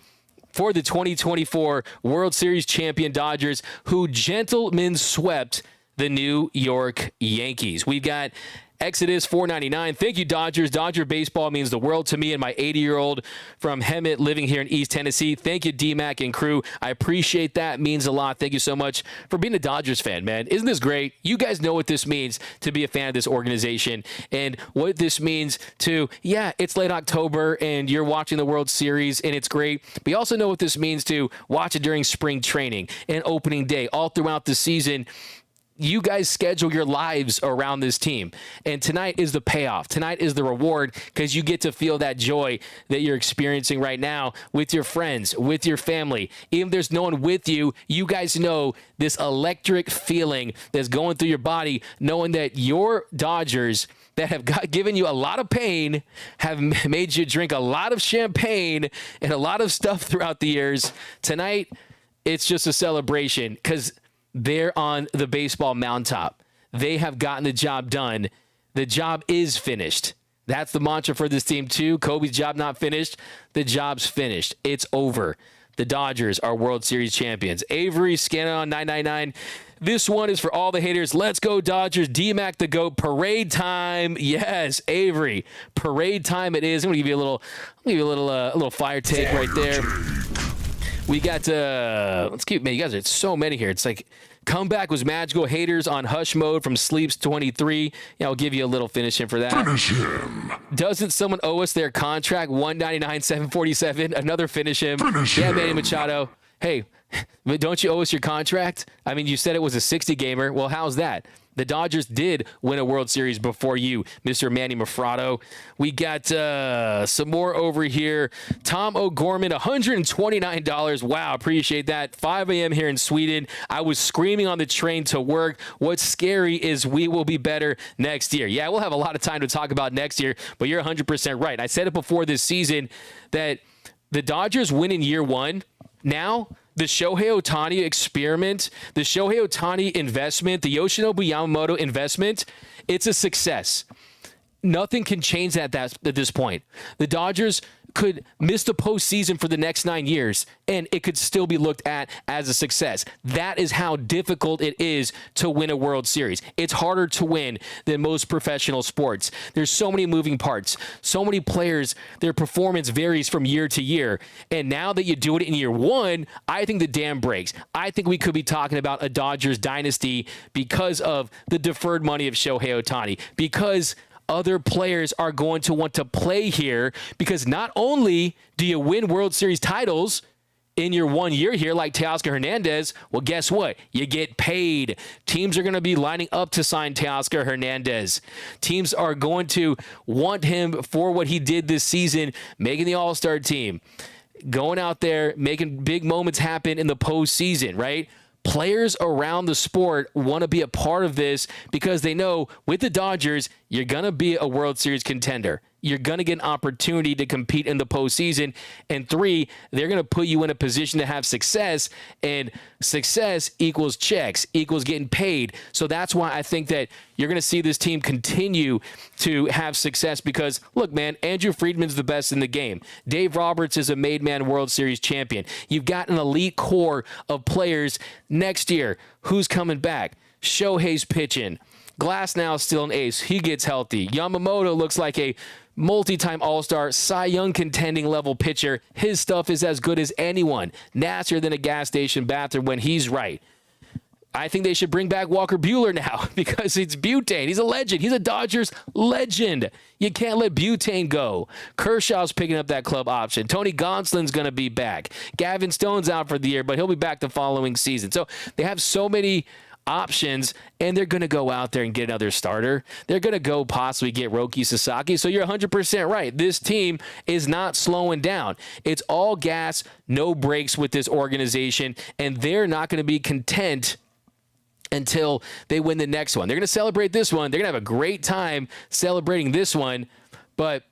for the 2024 World Series champion Dodgers, who gentlemen swept the New York Yankees. We've got Exodus 499. Thank you, Dodgers. Dodger baseball means the world to me and my 80-year-old from Hemet living here in East Tennessee. Thank you, D-Mac and crew. I appreciate that. It means a lot. Thank you so much for being a Dodgers fan, man. Isn't this great? You guys know what this means to be a fan of this organization and what this means to, yeah, it's late October and you're watching the World Series and it's great. But you also know what this means to watch it during spring training and opening day all throughout the season. You guys schedule your lives around this team. And tonight is the payoff. Tonight is the reward, because you get to feel that joy that you're experiencing right now with your friends, with your family. Even if there's no one with you, you guys know this electric feeling that's going through your body, knowing that your Dodgers that have given you a lot of pain, have made you drink a lot of champagne and a lot of stuff throughout the years. Tonight, it's just a celebration, because they're on the baseball mountaintop. They have gotten the job done. The job is finished. That's the mantra for this team, too. Kobe's job not finished. The job's finished. It's over. The Dodgers are World Series champions. Avery Scannon 999. This one is for all the haters. Let's go, Dodgers. D-Mac the GOAT. Parade time. Yes, Avery. Parade time it is. I'm going to give you a little fire take right there. We got, let's keep, man, you guys are so many here. It's like, comeback was magical. Haters on hush mode from Sleeps 23. Yeah, I'll give you a little finish in for that. Finish him. Doesn't someone owe us their contract? 199, 747. Another finish him. Yeah, Manny Machado. Hey, don't you owe us your contract? I mean, you said it was a 60 gamer. Well, how's that? The Dodgers did win a World Series before you, Mr. Manny Mafrado. We got some more over here. Tom O'Gorman, $129. Wow, appreciate that. 5 a.m. here in Sweden. I was screaming on the train to work. What's scary is we will be better next year. Yeah, we'll have a lot of time to talk about next year, but you're 100% right. I said it before this season that the Dodgers win in year one. Now, the Shohei Ohtani experiment, the Shohei Ohtani investment, the Yoshinobu Yamamoto investment, it's a success. Nothing can change that at this point. The Dodgers could miss the postseason for the next 9 years, and it could still be looked at as a success. That is how difficult it is to win a World Series. It's harder to win than most professional sports. There's so many moving parts, so many players, their performance varies from year to year. And now that you do it in year one, I think the dam breaks. I think we could be talking about a Dodgers dynasty because of the deferred money of Shohei Ohtani, because other players are going to want to play here, because not only do you win World Series titles in your 1 year here like Teoscar Hernandez, well, guess what? You get paid. Teams are going to be lining up to sign Teoscar Hernandez. Teams are going to want him for what he did this season, making the All-Star team, going out there, making big moments happen in the postseason, right? Players around the sport want to be a part of this because they know with the Dodgers, you're going to be a World Series contender. You're going to get an opportunity to compete in the postseason. And 3, they're going to put you in a position to have success, and success equals checks, equals getting paid. So that's why I think that you're going to see this team continue to have success because, look, man, Andrew Friedman's the best in the game. Dave Roberts is a made-man World Series champion. You've got an elite core of players next year. Who's coming back? Shohei's pitching. Glass now is still an ace. He gets healthy. Yamamoto looks like a multi-time All-Star, Cy Young contending level pitcher. His stuff is as good as anyone. Nastier than a gas station bathroom when he's right. I think they should bring back Walker Buehler now because it's butane. He's a legend. He's a Dodgers legend. You can't let butane go. Kershaw's picking up that club option. Tony Gonsolin's going to be back. Gavin Stone's out for the year, but he'll be back the following season. So they have so many options, and they're going to go out there and get another starter. They're going to go possibly get Roki Sasaki. So you're 100% right. This team is not slowing down. It's all gas, no brakes with this organization, and they're not going to be content until they win the next one. They're going to celebrate this one. They're going to have a great time celebrating this one, but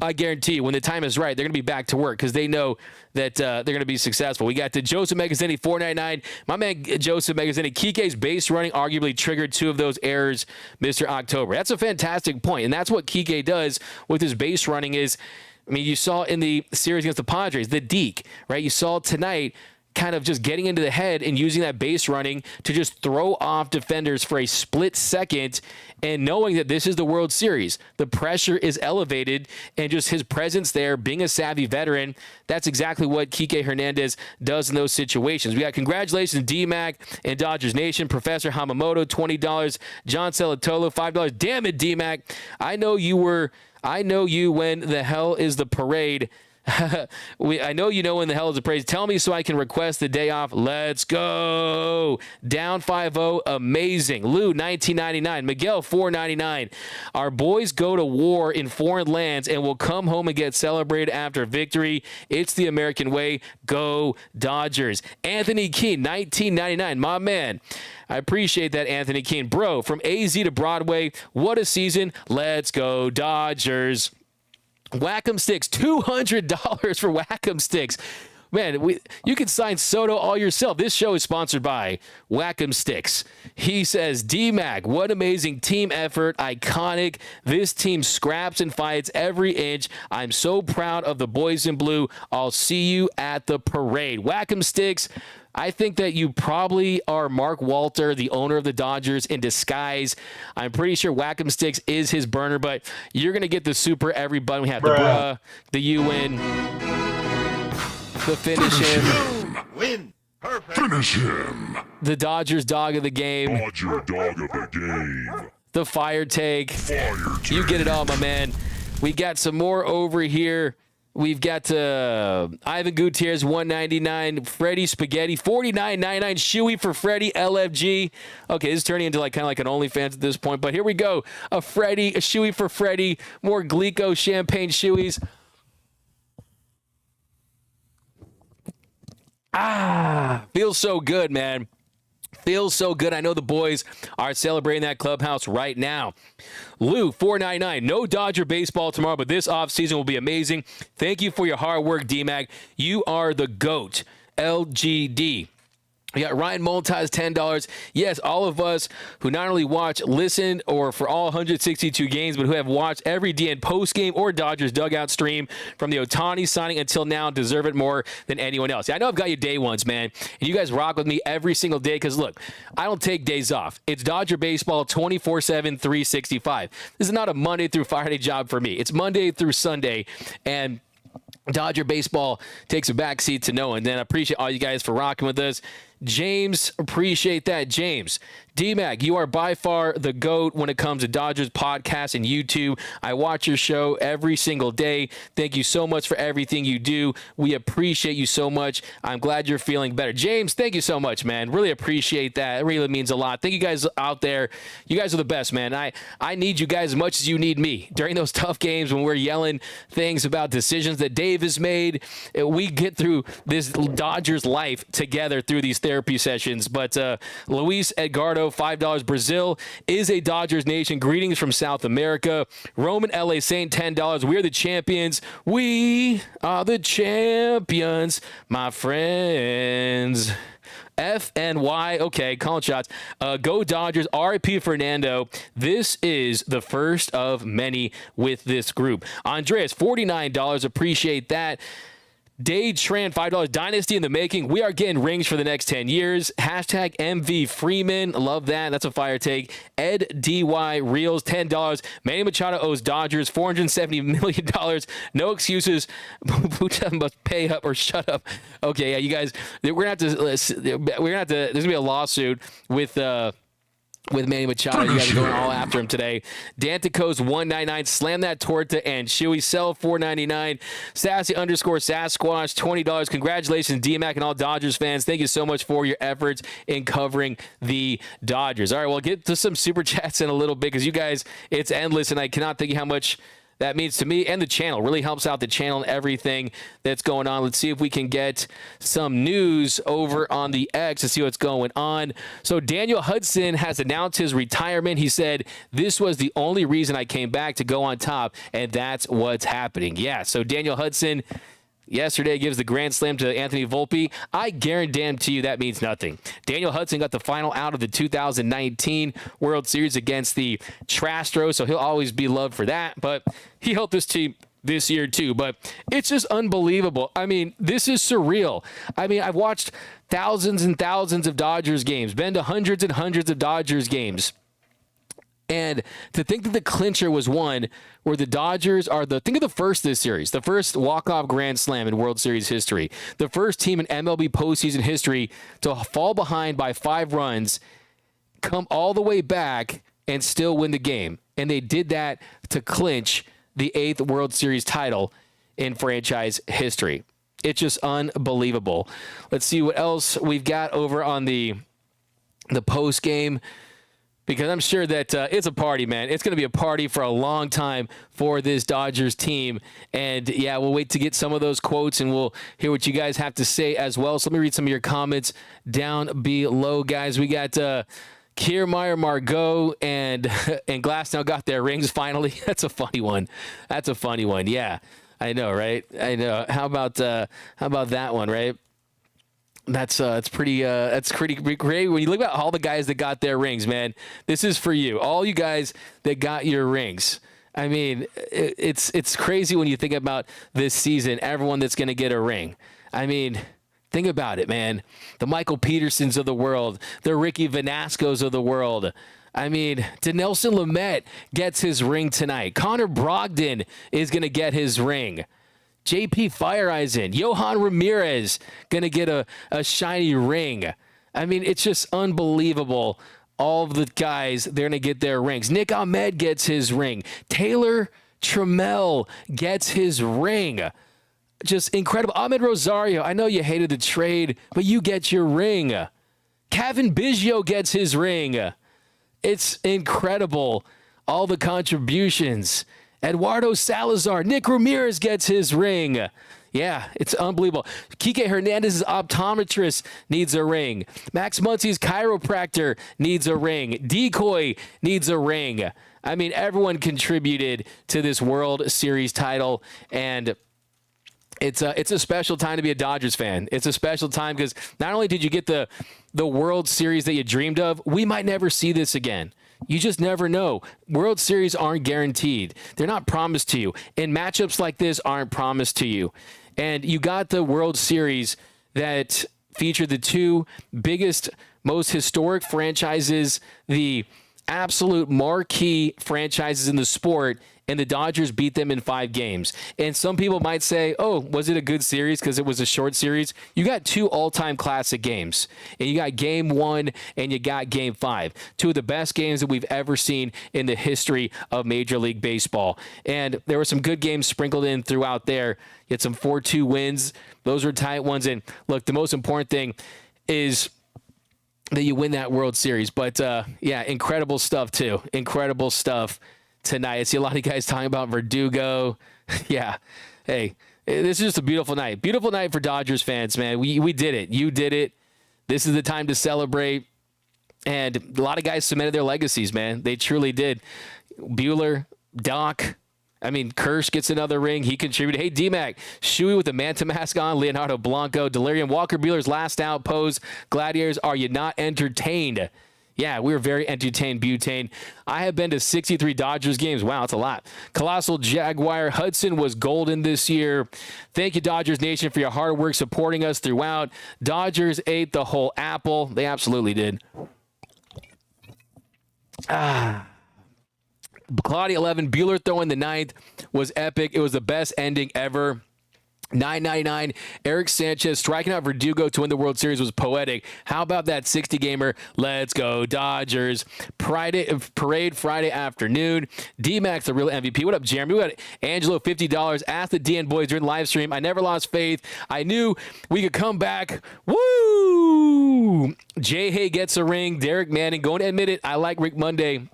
I guarantee you, when the time is right, they're going to be back to work because they know that they're going to be successful. We got to Joseph Megazzini, 499. My man, Joseph Megazzini, Kike's base running arguably triggered 2 of those errors, Mr. October. That's a fantastic point, and that's what Kike does with his base running is, I mean, you saw in the series against the Padres, the deke, right? You saw tonight kind of just getting into the head and using that base running to just throw off defenders for a split second, and knowing that this is the World Series. The pressure is elevated, and just his presence there, being a savvy veteran, that's exactly what Kike Hernandez does in those situations. We got congratulations, D-Mac and Dodgers Nation. Professor Hamamoto, $20. John Celatolo, $5. Damn it, D-Mac. I know you when the hell is the parade. I know you know when the hell is the praise. Tell me so I can request the day off. Let's go. Down 5-0. Amazing. Lou, 1999. Miguel, 499. Our boys go to war in foreign lands and will come home and get celebrated after victory. It's the American way. Go Dodgers. Anthony Keene, 1999. My man. I appreciate that, Anthony Keene. Bro, from AZ to Broadway, what a season. Let's go Dodgers. Whack'em Sticks, $200 for Whack'em Sticks. Man, you can sign Soto all yourself. This show is sponsored by Whack'em Sticks. He says, D-Mac, what amazing team effort, iconic. This team scraps and fights every inch. I'm so proud of the boys in blue. I'll see you at the parade. Whack'em Sticks, I think that you probably are Mark Walter, the owner of the Dodgers, in disguise. I'm pretty sure Whack'em Sticks is his burner, but you're going to get the super every button. We have the bruh, the you-win, the finish him. Win. Perfect. Finish him. The Dodgers dog of the game. Dodger dog of the game. The fire take. Fire take. You get it all, my man. We got some more over here. We've got Ivan Gutierrez, 199. Freddie Spaghetti, 49.99. Shuey for Freddie, LFG. Okay, this is turning into kind of like an OnlyFans at this point, but here we go. A Shuey for Freddie. More Glico champagne Shueys. Feels so good, man. Feels so good. I know the boys are celebrating that clubhouse right now. Lou, 499. No Dodger baseball tomorrow, but this offseason will be amazing. Thank you for your hard work, D-Mac. You are the GOAT. LGD. We got Ryan Moltaz, $10. Yes, all of us who not only watch, listen, or for all 162 games, but who have watched every DN postgame or Dodgers dugout stream from the Ohtani signing until now deserve it more than anyone else. Yeah, I know I've got you day ones, man, and you guys rock with me every single day because, look, I don't take days off. It's Dodger baseball 24/7, 365. This is not a Monday through Friday job for me. It's Monday through Sunday, and Dodger baseball takes a backseat to no one. Then I appreciate all you guys for rocking with us. James, appreciate that. James, D-Mac, you are by far the GOAT when it comes to Dodgers podcast and YouTube. I watch your show every single day. Thank you so much for everything you do. We appreciate you so much. I'm glad you're feeling better. James, thank you so much, man. Really appreciate that. It really means a lot. Thank you guys out there. You guys are the best, man. I need you guys as much as you need me. During those tough games when we're yelling things about decisions that Dave has made, we get through this Dodgers life together through these therapy sessions. But Luis Edgardo, $5. Brazil is a Dodgers nation. Greetings from South America. Roman LA Saint, $10. We are the champions. We are the champions, my friends. FNY, okay, calling shots. Go Dodgers, RIP Fernando. This is the first of many with this group. Andreas, $49. Appreciate that. Dade Tran, $5. Dynasty in the making. We are getting rings for the next 10 years. Hashtag MV Freeman. Love that. That's a fire take. Ed DY Reels, $10. Manny Machado owes Dodgers $470 million. No excuses. Pucha must pay up or shut up. Okay, yeah, you guys, we're gonna have to. There's gonna be a lawsuit with Manny Machado. You guys are going all after him today. Danticos, $199. Slam that torta and Chewy. Sell, $4.99. Sassy _ Sasquatch, $20. Congratulations, D-Mac and all Dodgers fans. Thank you so much for your efforts in covering the Dodgers. All right, we'll get to some super chats in a little bit because you guys, it's endless, and I cannot thank you how much that means to me and the channel. Really helps out the channel and everything that's going on. Let's see if we can get some news over on the X to see what's going on. So Daniel Hudson has announced his retirement. He said, "This was the only reason I came back to go on top, and that's what's happening." Yeah, so Daniel Hudson yesterday gives the grand slam to Anthony Volpe. I guarantee you that means nothing. Daniel Hudson got the final out of the 2019 World Series against the Trastros, so he'll always be loved for that. But he helped this team this year too. But it's just unbelievable. I mean, this is surreal. I mean, I've watched thousands and thousands of Dodgers games, been to hundreds and hundreds of Dodgers games. And to think that the clincher was won where the Dodgers are think of the first this series, the first walk-off grand slam in World Series history, the first team in MLB postseason history to fall behind by 5 runs, come all the way back, and still win the game. And they did that to clinch the 8th World Series title in franchise history. It's just unbelievable. Let's see what else we've got over on the post game. Because I'm sure that it's a party, man. It's going to be a party for a long time for this Dodgers team. And, yeah, we'll wait to get some of those quotes, and we'll hear what you guys have to say as well. So let me read some of your comments down below, guys. We got Kiermaier, Margot, and Glasnow got their rings finally. That's a funny one. That's a funny one. Yeah, I know, right? I know. How about that one, right? That's pretty great. When you look at all the guys that got their rings, man, this is for you. All you guys that got your rings. I mean, it's crazy when you think about this season, everyone that's going to get a ring. I mean, think about it, man. The Michael Petersons of the world, the Ricky Vanascos of the world. I mean, Dinelson Lamet gets his ring tonight. Connor Brogdon is going to get his ring. JP Fireeisen, Johan Ramirez going to get a shiny ring. I mean, it's just unbelievable. All of the guys, they're going to get their rings. Nick Ahmed gets his ring. Taylor Trammell gets his ring. Just incredible. Ahmed Rosario, I know you hated the trade, but you get your ring. Kevin Biggio gets his ring. It's incredible. All the contributions. Eduardo Salazar, Nick Ramirez gets his ring. Yeah, it's unbelievable. Kike Hernandez's optometrist needs a ring. Max Muncy's chiropractor needs a ring. Decoy needs a ring. I mean, everyone contributed to this World Series title, and it's a special time to be a Dodgers fan. It's a special time because not only did you get the World Series that you dreamed of, we might never see this again. You just never know. World Series aren't guaranteed. They're not promised to you. And matchups like this aren't promised to you. And you got the World Series that featured the two biggest, most historic franchises, the absolute marquee franchises in the sport, and the Dodgers beat them in 5 games. And some people might say, oh, was it a good series because it was a short series? You got 2 all-time classic games. And you got Game 1 and you got Game 5. 2 of the best games that we've ever seen in the history of Major League Baseball. And there were some good games sprinkled in throughout there. You had some 4-2 wins. Those were tight ones. And look, the most important thing is that you win that World Series. But, yeah, incredible stuff, too. Incredible stuff tonight. I see a lot of guys talking about Verdugo. Yeah. Hey, this is just a beautiful night. Beautiful night for Dodgers fans, man. We did it. You did it. This is the time to celebrate. And a lot of guys cemented their legacies, man. They truly did. Buehler, Doc. I mean, Kirsch gets another ring. He contributed. Hey, D-Mac, Shuey with the Manta mask on, Leonardo Blanco, Delirium, Walker Buehler's last out pose. Gladiators, are you not entertained? Yeah, we were very entertained, Butane. I have been to 63 Dodgers games. Wow, that's a lot. Colossal Jaguar. Hudson was golden this year. Thank you, Dodgers Nation, for your hard work supporting us throughout. Dodgers ate the whole apple. They absolutely did. Claudia 11, Buehler throwing the 9th was epic. It was the best ending ever. 999, Eric Sanchez striking out Verdugo to win the World Series was poetic. How about that 60-gamer? Let's go Dodgers. Parade Friday afternoon. D-Max, the real MVP. What up, Jeremy? We got Angelo, $50. Ask the DN boys during the live stream. I never lost faith. I knew we could come back. Woo! Jay Hay gets a ring. Derek Manning going to admit it. I like Rick Monday.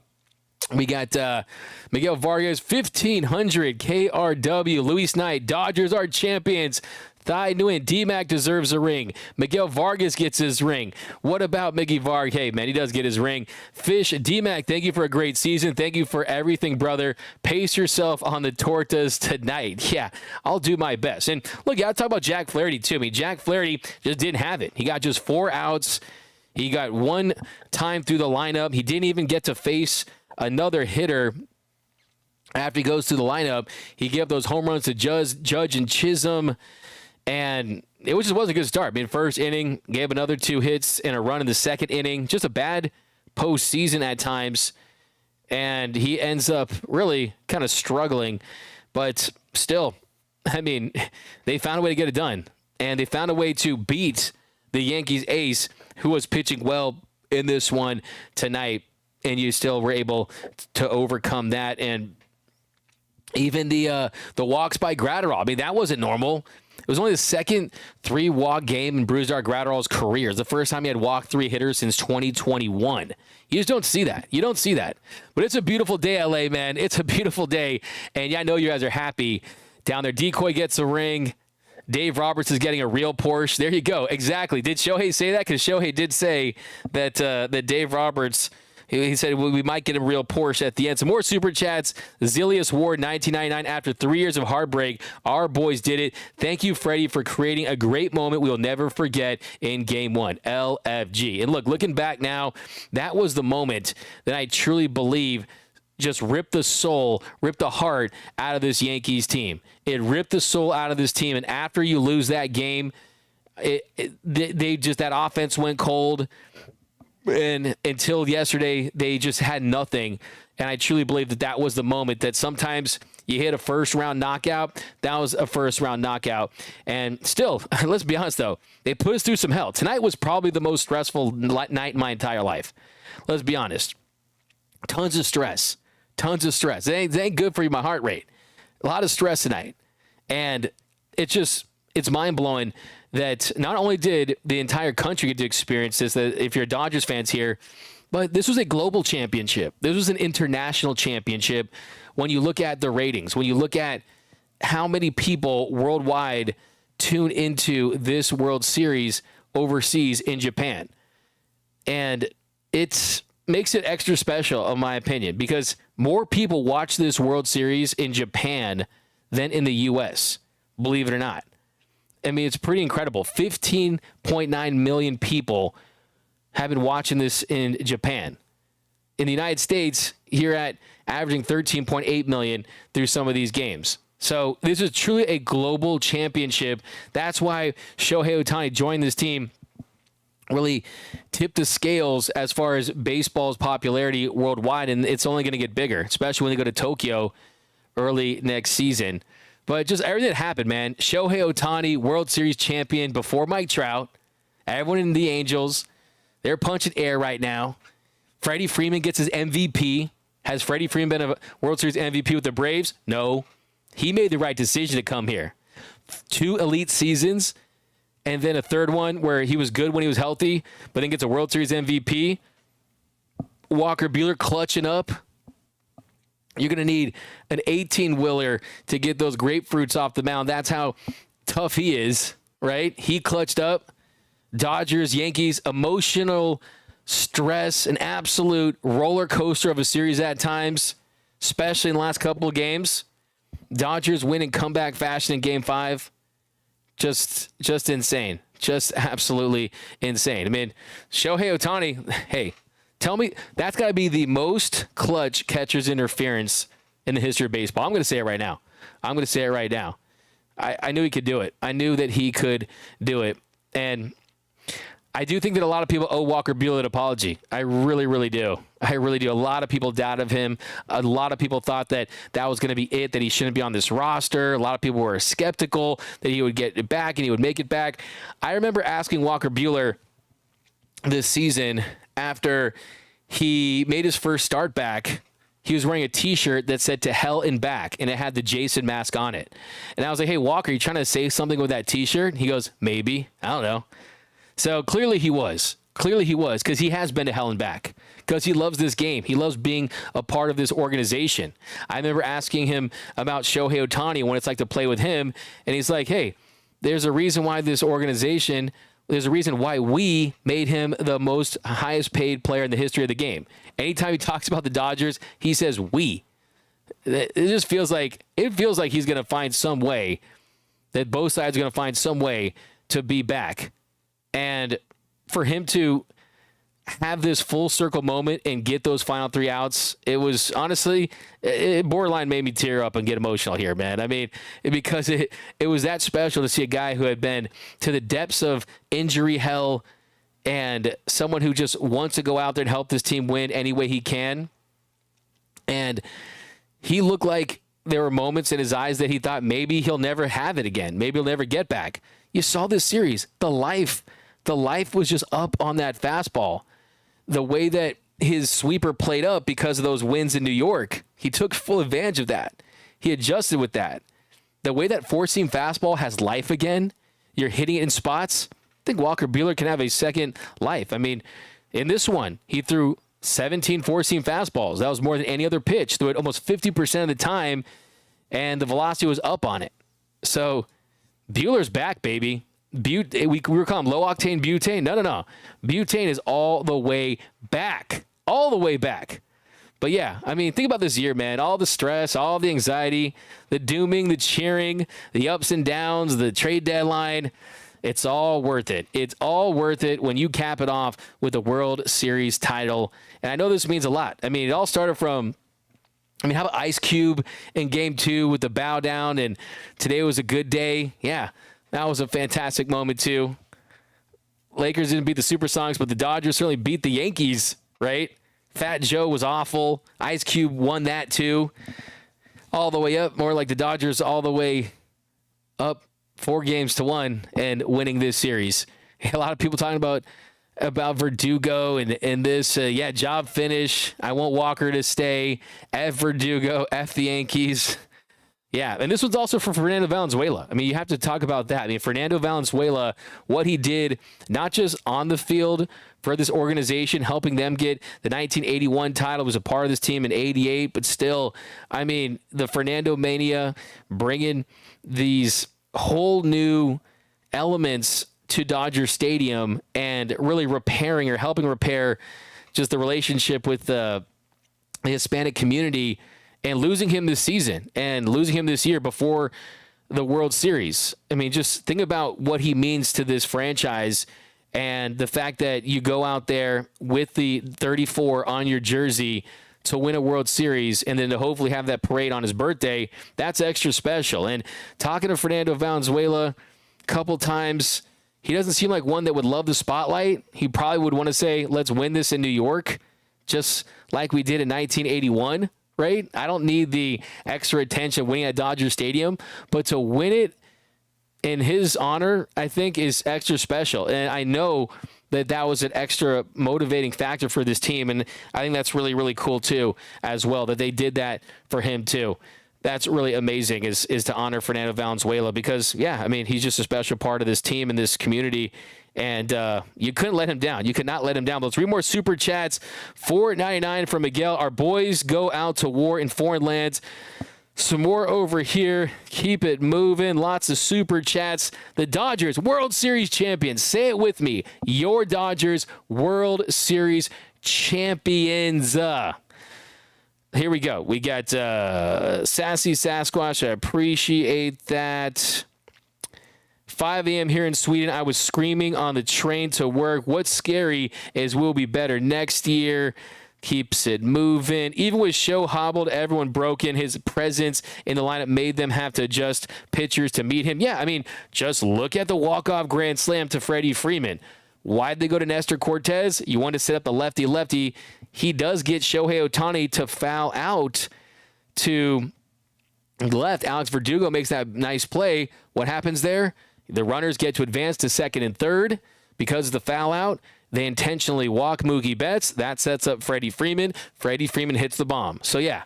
We got Miguel Vargas, 1,500, KRW, Luis Knight, Dodgers are champions. Thai Nguyen, D-Mac deserves a ring. Miguel Vargas gets his ring. What about Mickey Varg? Hey, man, he does get his ring. Fish, D-Mac, thank you for a great season. Thank you for everything, brother. Pace yourself on the tortas tonight. Yeah, I'll do my best. And look, I talk about Jack Flaherty, too. I mean, Jack Flaherty just didn't have it. He got just 4 outs. He got 1 time through the lineup. He didn't even get to face another hitter after he goes through the lineup. He gave those home runs to Judge and Chisholm, and it just wasn't a good start. I mean, first inning, gave another 2 hits and a run in the second inning. Just a bad postseason at times, and he ends up really kind of struggling. But still, I mean, they found a way to get it done, and they found a way to beat the Yankees ace, who was pitching well in this one tonight. And you still were able to overcome that. And even the walks by Gratterall, I mean, that wasn't normal. It was only the second 3-walk game in Brusdar Gratterall's career. It's the first time he had walked 3 hitters since 2021. You just don't see that. You don't see that. But it's a beautiful day, LA, man. It's a beautiful day. And yeah, I know you guys are happy down there. Decoy gets a ring. Dave Roberts is getting a real Porsche. There you go. Exactly. Did Shohei say that? Because Shohei did say that that Dave Roberts, he said we might get a real Porsche at the end. Some more super chats. Zilius Ward, 1999. After 3 years of heartbreak, our boys did it. Thank you, Freddie, for creating a great moment we will never forget in Game 1. LFG. And look, looking back now, that was the moment that I truly believe just ripped the soul, ripped the heart out of this Yankees team. It ripped the soul out of this team. And after you lose that game, they just, that offense went cold. And until yesterday, they just had nothing. And I truly believe that that was the moment that sometimes you hit a first-round knockout. That was a first-round knockout. And still, let's be honest, though, they put us through some hell. Tonight was probably the most stressful night in my entire life. Let's be honest. Tons of stress. Tons of stress. It ain't good for my heart rate. A lot of stress tonight. And it's mind-blowing that not only did the entire country get to experience this, that if you're Dodgers fans here, but this was a global championship. This was an international championship. When you look at the ratings, when you look at how many people worldwide tune into this World Series overseas in Japan. And it makes it extra special, in my opinion, because more people watch this World Series in Japan than in the U.S., believe it or not. I mean, it's pretty incredible. 15.9 million people have been watching this in Japan. In the United States, you're at averaging 13.8 million through some of these games. So this is truly a global championship. That's why Shohei Ohtani joined this team really tipped the scales as far as baseball's popularity worldwide, and it's only going to get bigger, especially when they go to Tokyo early next season. But just everything that happened, man. Shohei Ohtani, World Series champion before Mike Trout. Everyone in the Angels, they're punching air right now. Freddie Freeman gets his MVP. Has Freddie Freeman been a World Series MVP with the Braves? No. He made the right decision to come here. 2 elite seasons, and then a third one where he was good when he was healthy, but then gets a World Series MVP. Walker Buehler clutching up. You're going to need an 18-wheeler to get those grapefruits off the mound. That's how tough he is, right? He clutched up. Dodgers, Yankees, emotional stress, an absolute roller coaster of a series at times, especially in the last couple of games. Dodgers win in comeback fashion in Game 5. Just insane. Just absolutely insane. I mean, Shohei Ohtani, hey, tell me, that's got to be the most clutch catcher's interference in the history of baseball. I'm going to say it right now. I knew he could do it. I knew that he could do it. And I do think that a lot of people owe Walker Buehler an apology. I really, really do. A lot of people doubted him. A lot of people thought that was going to be it, that he shouldn't be on this roster. A lot of people were skeptical that he would get it back and he would make it back. I remember asking Walker Buehler this season after he made his first start back. He was wearing a T-shirt that said "To Hell and Back," and it had the Jason mask on it. And I was like, hey, Walker, are you trying to say something with that T-shirt? He goes, maybe. I don't know. So clearly he was, because he has been to hell and back, because he loves this game. He loves being a part of this organization. I remember asking him about Shohei Ohtani, what it's like to play with him, and he's like, hey, there's a reason why this organization, there's a reason why we made him the most highest paid player in the history of the game. Anytime he talks about the Dodgers, he says we. It just feels like, he's going to find some way, that both sides are going to find some way to be back. And for him to have this full circle moment and get those final 3 outs, it was honestly, it borderline made me tear up and get emotional here, man. I mean, because it was that special to see a guy who had been to the depths of injury hell and someone who just wants to go out there and help this team win any way he can. And he looked like there were moments in his eyes that he thought maybe he'll never have it again. Maybe he'll never get back. You saw this series, the life was just up on that fastball. The way that his sweeper played up because of those wins in New York, he took full advantage of that. He adjusted with that. The way that four-seam fastball has life again, you're hitting it in spots, I think Walker Buehler can have a second life. I mean, in this one, he threw 17 four-seam fastballs. That was more than any other pitch. Threw it almost 50% of the time, and the velocity was up on it. So Buehler's back, baby. We were calling him low-octane butane. No. Butane is all the way back. All the way back. But, yeah, I mean, think about this year, man. All the stress, all the anxiety, the dooming, the cheering, the ups and downs, the trade deadline. It's all worth it. It's all worth it when you cap it off with a World Series title. And I know this means a lot. I mean, it all started from, how about Ice Cube in Game 2 with the bow down, and today was a good day? Yeah. That was a fantastic moment, too. Lakers didn't beat the Supersonics, but the Dodgers certainly beat the Yankees, right? Fat Joe was awful. Ice Cube won that, too. All the way up, more like the Dodgers all the way up 4-1 and winning this series. A lot of people talking about Verdugo and this, job finish. I want Walker to stay. F Verdugo, F the Yankees. Yeah, and this was also for Fernando Valenzuela. I mean, you have to talk about that. I mean, Fernando Valenzuela, what he did, not just on the field for this organization, helping them get the 1981 title, was a part of this team in 88, but still, I mean, the Fernando Mania, bringing these whole new elements to Dodger Stadium and really repairing or helping repair just the relationship with the Hispanic community. And losing him this season and losing him this year before the World Series. I mean, just think about what he means to this franchise and the fact that you go out there with the 34 on your jersey to win a World Series and then to hopefully have that parade on his birthday. That's extra special. And talking to Fernando Valenzuela a couple times, he doesn't seem like one that would love the spotlight. He probably would want to say, let's win this in New York, just like we did in 1981, right? I don't need the extra attention winning at Dodger Stadium, but to win it in his honor, I think, is extra special. And I know that was an extra motivating factor for this team, and I think that's really, really cool, too, as well, that they did that for him, too. That's really amazing is to honor Fernando Valenzuela because, yeah, I mean, he's just a special part of this team and this community, and you couldn't let him down. You could not let him down. But 3 more super chats, $4.99 from Miguel. Our boys go out to war in foreign lands. Some more over here. Keep it moving. Lots of super chats. The Dodgers, World Series champions. Say it with me. Your Dodgers, World Series champions. Here we go. We got Sassy Sasquatch. I appreciate that. 5 a.m. here in Sweden. I was screaming on the train to work. What's scary is we'll be better next year. Keeps it moving. Even with Show hobbled, everyone broke in. His presence in the lineup made them have to adjust pitchers to meet him. Yeah, I mean, just look at the walk-off grand slam to Freddie Freeman. Why'd they go to Nestor Cortez? You want to set up the lefty-lefty. He does get Shohei Ohtani to foul out to left. Alex Verdugo makes that nice play. What happens there? The runners get to advance to second and third because of the foul out. They intentionally walk Mookie Betts. That sets up Freddie Freeman. Freddie Freeman hits the bomb. So, yeah,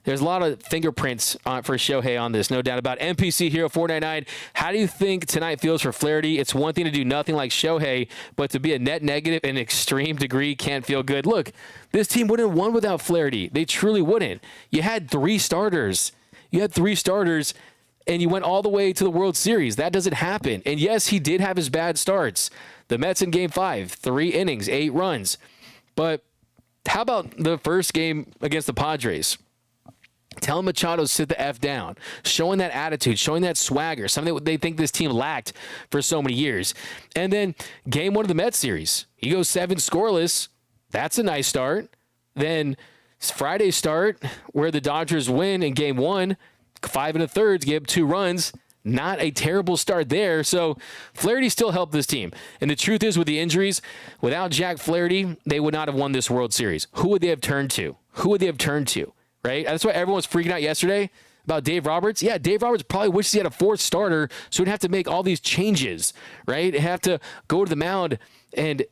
there's a lot of fingerprints for Shohei on this, no doubt about it. NPC Hero 499, how do you think tonight feels for Flaherty? It's one thing to do nothing like Shohei, but to be a net negative in extreme degree can't feel good. Look, this team wouldn't have won without Flaherty. They truly wouldn't. You had 3 starters. And you went all the way to the World Series. That doesn't happen. And, yes, he did have his bad starts. The Mets in Game 5, 3 innings, 8 runs. But how about the first game against the Padres? Tell Machado to sit the F down, showing that attitude, showing that swagger, something that they think this team lacked for so many years. And then Game 1 of the Mets series, he goes 7 scoreless. That's a nice start. Then Friday's start where the Dodgers win in Game 1, 5 1/3, gave up 2 runs. Not a terrible start there. So Flaherty still helped this team. And the truth is, with the injuries, without Jack Flaherty, they would not have won this World Series. Who would they have turned to? Right? That's why everyone was freaking out yesterday about Dave Roberts. Yeah, Dave Roberts probably wishes he had a 4th starter, so he'd have to make all these changes, right? He'd have to go to the mound and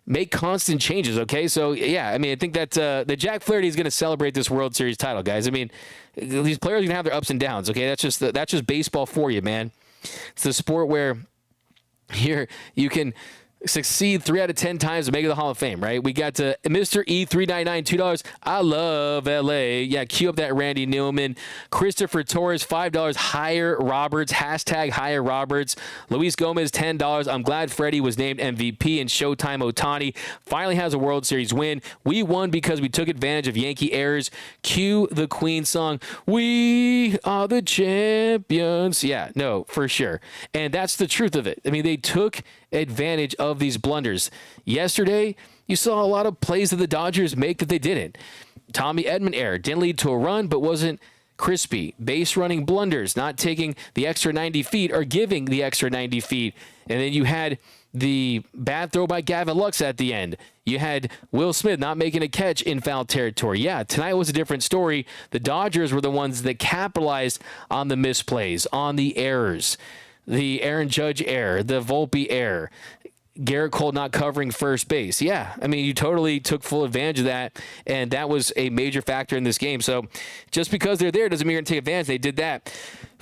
make constant changes, okay? So, yeah, I mean, I think that that Jack Flaherty is going to celebrate this World Series title, guys. I mean, these players are going to have their ups and downs, okay? That's just baseball for you, man. It's the sport where here you can succeed 3 out of 10 times to make it the Hall of Fame, right? We got to Mr. E399, $2. I love LA. Yeah, cue up that Randy Newman. Christopher Torres, $5. Hire Roberts. Hashtag hire Roberts. Luis Gomez, $10. I'm glad Freddie was named MVP and Showtime Ohtani finally has a World Series win. We won because we took advantage of Yankee errors. Cue the Queen song. We are the champions. Yeah, no, for sure. And that's the truth of it. I mean, they took advantage of these blunders. Yesterday, you saw a lot of plays that the Dodgers make that they didn't. Tommy Edman error didn't lead to a run, but wasn't crispy. Base running blunders, not taking the extra 90 feet or giving the extra 90 feet. And then you had the bad throw by Gavin Lux at the end. You had Will Smith not making a catch in foul territory. Yeah, tonight was a different story. The Dodgers were the ones that capitalized on the misplays, on the errors. The Aaron Judge error, the Volpe error, Garrett Cole not covering first base. Yeah, I mean, you totally took full advantage of that, and that was a major factor in this game. So just because they're there doesn't mean you're going to take advantage. They did that.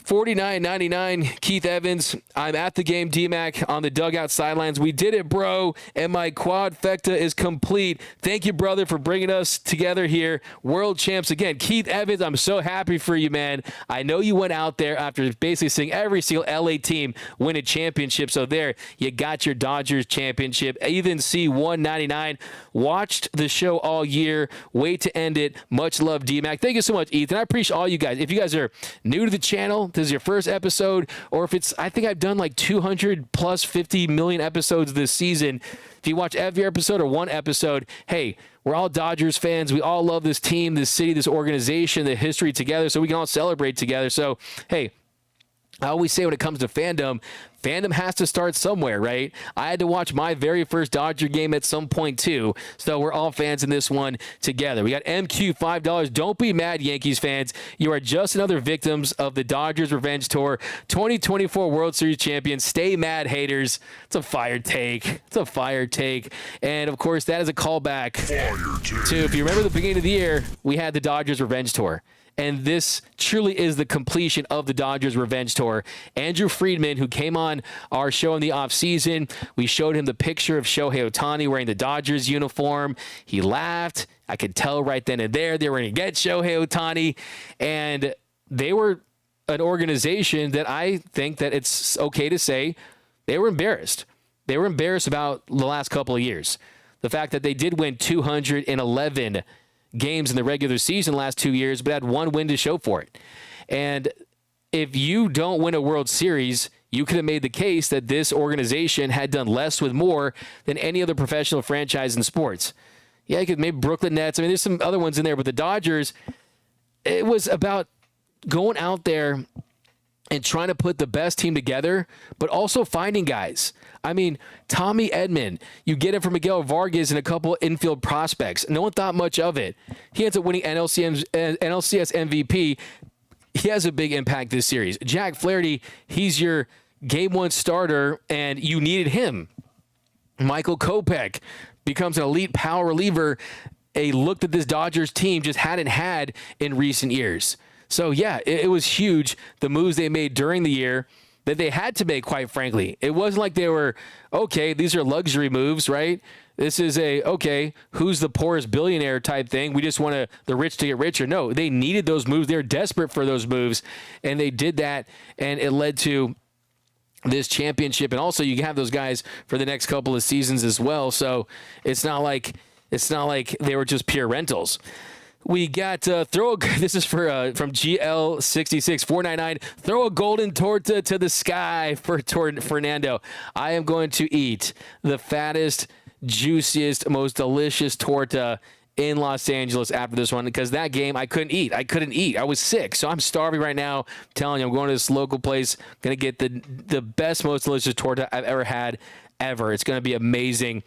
$49.99, Keith Evans. I'm at the game, D-Mac, on the dugout sidelines. We did it, bro, and my quadfecta is complete. Thank you, brother, for bringing us together here. World champs again. Keith Evans, I'm so happy for you, man. I know you went out there after basically seeing every single LA team win a championship. So there, you got your Dodgers championship. Ethan C. 199. Watched the show all year. Wait to end it. Much love, D-Mac. Thank you so much, Ethan. I appreciate all you guys. If you guys are new to the channel, this is your first episode, or if it's, I think I've done like 200 plus 50 million episodes this season. If you watch every episode or one episode, hey, we're all Dodgers fans. We all love this team, this city, this organization, the history together, so we can all celebrate together. So, hey, I always say when it comes to fandom has to start somewhere, right? I had to watch my very first Dodger game at some point too, so we're all fans in this one together. We got MQ $5. Don't be mad, Yankees fans. You are just another victims of the Dodgers Revenge Tour 2024 World Series champions. Stay mad, haters. It's a fire take. It's a fire take. And, of course, that is a callback to, if you remember the beginning of the year, we had the Dodgers Revenge Tour. And this truly is the completion of the Dodgers Revenge Tour. Andrew Friedman, who came on our show in the offseason, we showed him the picture of Shohei Ohtani wearing the Dodgers uniform. He laughed. I could tell right then and there they were going to get Shohei Ohtani. And they were an organization that I think that it's okay to say they were embarrassed. They were embarrassed about the last couple of years. The fact that they did win 211 games in the regular season last 2 years, but had one win to show for it. And if you don't win a World Series, you could have made the case that this organization had done less with more than any other professional franchise in sports. Yeah, you could maybe Brooklyn Nets. I mean, there's some other ones in there, but the Dodgers, it was about going out there and trying to put the best team together, but also finding guys. I mean, Tommy Edman, you get it from Miguel Vargas and a couple infield prospects. No one thought much of it. He ends up winning NLCS MVP. He has a big impact this series. Jack Flaherty, he's your game one starter, and you needed him. Michael Kopech becomes an elite power reliever, a look that this Dodgers team just hadn't had in recent years. So, yeah, it was huge, the moves they made during the year that they had to make, quite frankly. It wasn't like they were, okay, these are luxury moves, right? This is okay, who's the poorest billionaire type thing? We just want the rich to get richer. No, they needed those moves. They were desperate for those moves, and they did that, and it led to this championship. And also, you have those guys for the next couple of seasons as well. So it's not like they were just pure rentals. We got this is from GL66499. Throw a golden torta to the sky for Fernando. I am going to eat the fattest, juiciest, most delicious torta in Los Angeles after this one, because that game I couldn't eat. I was sick, so I'm starving right now. I'm telling you, I'm going to this local place, going to get the best, most delicious torta I've ever had. It's going to be amazing.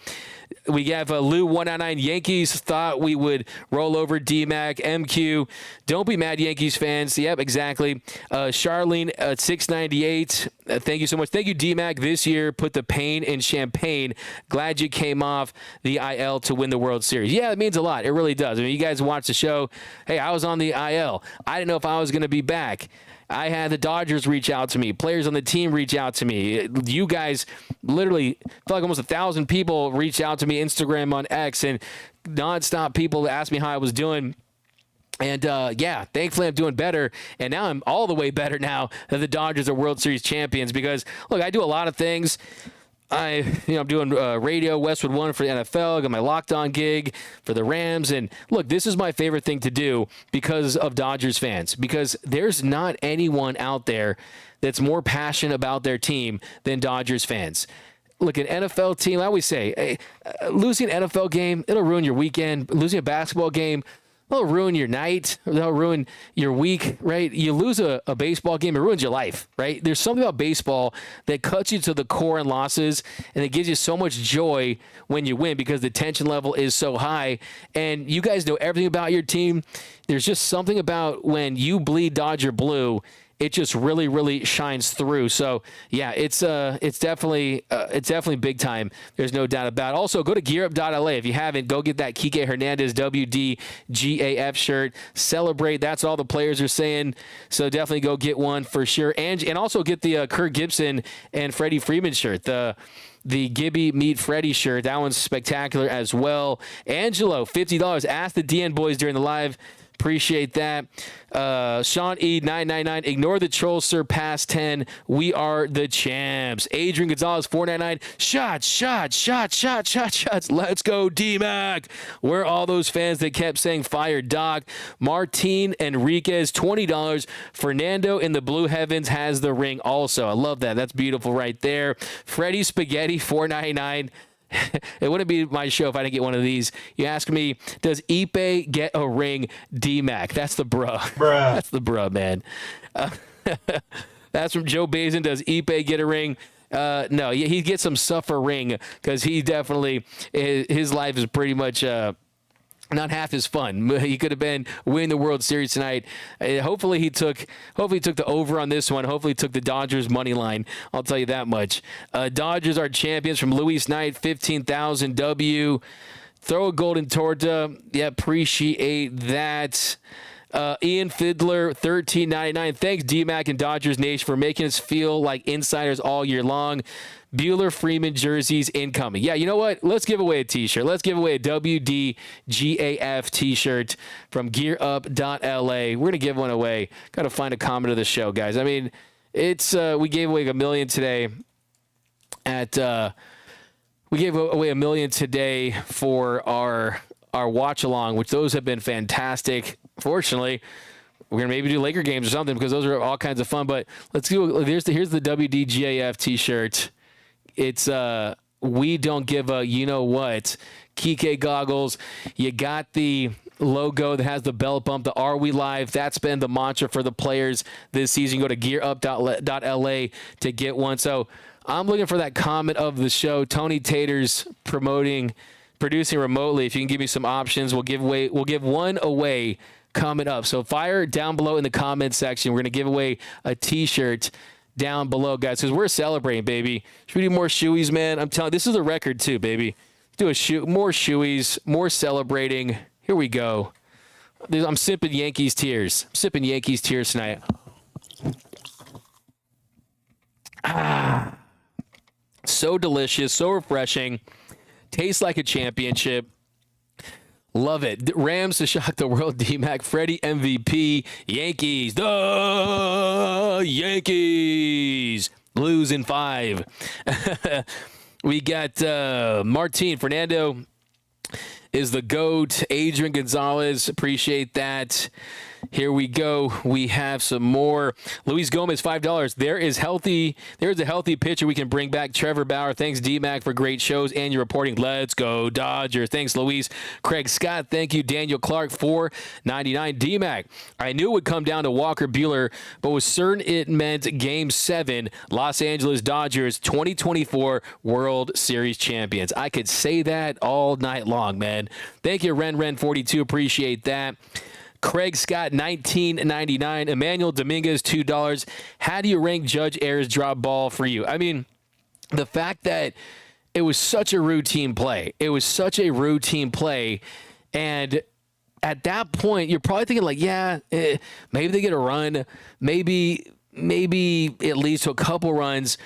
We have Lou 199. Yankees thought we would roll over D-Mac. MQ, don't be mad, Yankees fans. Yep, exactly. Charlene 698. Thank you so much. Thank you, D-Mac. This year, put the pain in champagne. Glad you came off the IL to win the World Series. Yeah, it means a lot. It really does. I mean, you guys watch the show. Hey, I was on the IL. I didn't know if I was going to be back. I had the Dodgers reach out to me. Players on the team reach out to me. You guys literally feel like almost 1,000 people reached out to me, Instagram, on X, and nonstop people asked me how I was doing. And, yeah, thankfully I'm doing better. And now I'm all the way better now that the Dodgers are World Series champions because, look, I do a lot of things. I'm doing radio, Westwood One for the NFL. I got my Locked On gig for the Rams. And look, this is my favorite thing to do because of Dodgers fans, because there's not anyone out there that's more passionate about their team than Dodgers fans. Look, an NFL team, I always say, hey, losing an NFL game, it'll ruin your weekend. Losing a basketball game, it'll ruin your night. It'll ruin your week, right? You lose a baseball game, it ruins your life, right? There's something about baseball that cuts you to the core in losses, and it gives you so much joy when you win because the tension level is so high. And you guys know everything about your team. There's just something about when you bleed Dodger blue, it just really, really shines through. So, yeah, it's definitely big time. There's no doubt about it. Also, go to gearup.la. If you haven't, go get that Kike Hernandez WDGAF shirt. Celebrate. That's all the players are saying. So definitely go get one for sure. And also get the Kirk Gibson and Freddie Freeman shirt. The Gibby Meet Freddie shirt. That one's spectacular as well. Angelo, $50. Ask the DN boys during the live Appreciate that. Sean E 999. Ignore the troll, sir. Past 10. We are the champs. Adrian Gonzalez 499. Shots. Let's go, D-Mac. Where are all those fans that kept saying fire Doc? Martin Enriquez $20. Fernando in the Blue Heavens has the ring also. I love that. That's beautiful right there. Freddie Spaghetti $4.99. It wouldn't be my show if I didn't get one of these. You ask me, does Ipe get a ring? D-Mac. That's the bruh. That's the bruh, man. That's from Joe Bazin. Does Ipe get a ring? No, he gets some suffering because he definitely, his life is pretty much not half as fun. He could have been winning the World Series tonight. Hopefully he took the over on this one. Hopefully he took the Dodgers money line. I'll tell you that much. Dodgers are champions from Luis Knight, 15,000 W. Throw a golden torta. Yeah, appreciate that. Ian Fiddler, $13.99. Thanks, D-Mac and Dodgers Nation, for making us feel like insiders all year long. Buehler Freeman jerseys incoming. Yeah, you know what? Let's give away a T-shirt. Let's give away a WDGAF T-shirt from GearUp.LA. We're going to give one away. Got to find a comment of the show, guys. I mean, it's we gave away $1 million today we gave away $1 million today for our watch along, which those have been fantastic. Fortunately, we're gonna maybe do Laker games or something because those are all kinds of fun. But let's do. Here's the WDGAF T-shirt. It's we don't give a you know what. Kike goggles. You got the logo that has the belt bump. The Are We Live? That's been the mantra for the players this season. Go to GearUp.LA to get one. So I'm looking for that comment of the show. Tony Tater's producing remotely. If you can give me some options, we'll give one away coming up. So fire down below in the comment section. We're going to give away a T-shirt down below, guys, because we're celebrating, baby. Should we do more shoeies, man? I'm telling you, this is a record too, baby. Do more shoeies, more celebrating. Here we go. I'm sipping Yankees tears. I'm sipping Yankees tears tonight. So delicious, so refreshing. Tastes like a championship. Love it. Rams to shock the world. D-Mac. Freddie MVP. Yankees. The Yankees. Blues in 5. We got Martin. Fernando is the GOAT. Adrian Gonzalez. Appreciate that. Here we go. We have some more. Luis Gomez, $5. There's a healthy pitcher we can bring back. Trevor Bauer. Thanks, D-Mac, for great shows and your reporting. Let's go, Dodgers. Thanks, Luis. Craig Scott. Thank you. Daniel Clark, $4.99. D-Mac. I knew it would come down to Walker Buehler, but was certain it meant Game 7. Los Angeles Dodgers 2024 World Series champions. I could say that all night long, man. Thank you, Ren42. Appreciate that. Craig Scott, $19.99. Emmanuel Dominguez, $2. How do you rank Judge Ayers' drop ball for you? I mean, the fact that it was such a routine play. And at that point, you're probably thinking like, maybe they get a run. Maybe it leads to a couple runs.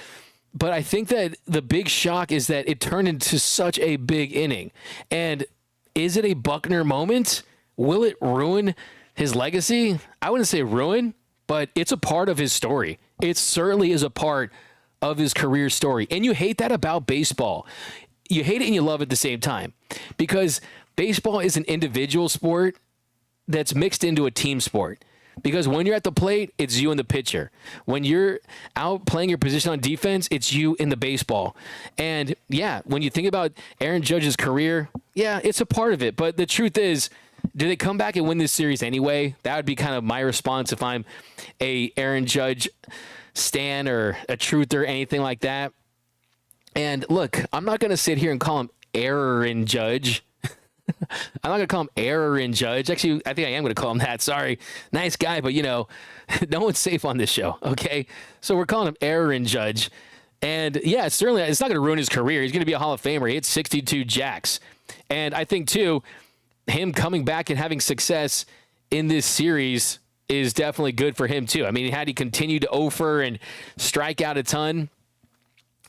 But I think that the big shock is that it turned into such a big inning. And is it a Buckner moment? Will it ruin his legacy? I wouldn't say ruin, but it's a part of his story. It certainly is a part of his career story. And you hate that about baseball. You hate it and you love it at the same time because baseball is an individual sport that's mixed into a team sport. Because when you're at the plate, it's you and the pitcher. When you're out playing your position on defense, it's you in the baseball. And yeah, when you think about Aaron Judge's career, yeah, it's a part of it. But the truth is, do they come back and win this series anyway? That would be kind of my response if I'm a Aaron Judge stan or a truther, anything like that. And look, I'm not going to sit here and call him Error in Judge. I'm not going to call him Error in Judge. Actually, I think I am going to call him that. Sorry. Nice guy, but, no one's safe on this show, okay? So we're calling him Error in Judge. And, yeah, certainly it's not going to ruin his career. He's going to be a Hall of Famer. He hit 62 jacks. And I think, too, him coming back and having success in this series is definitely good for him, too. I mean, had he continued to offer and strike out a ton,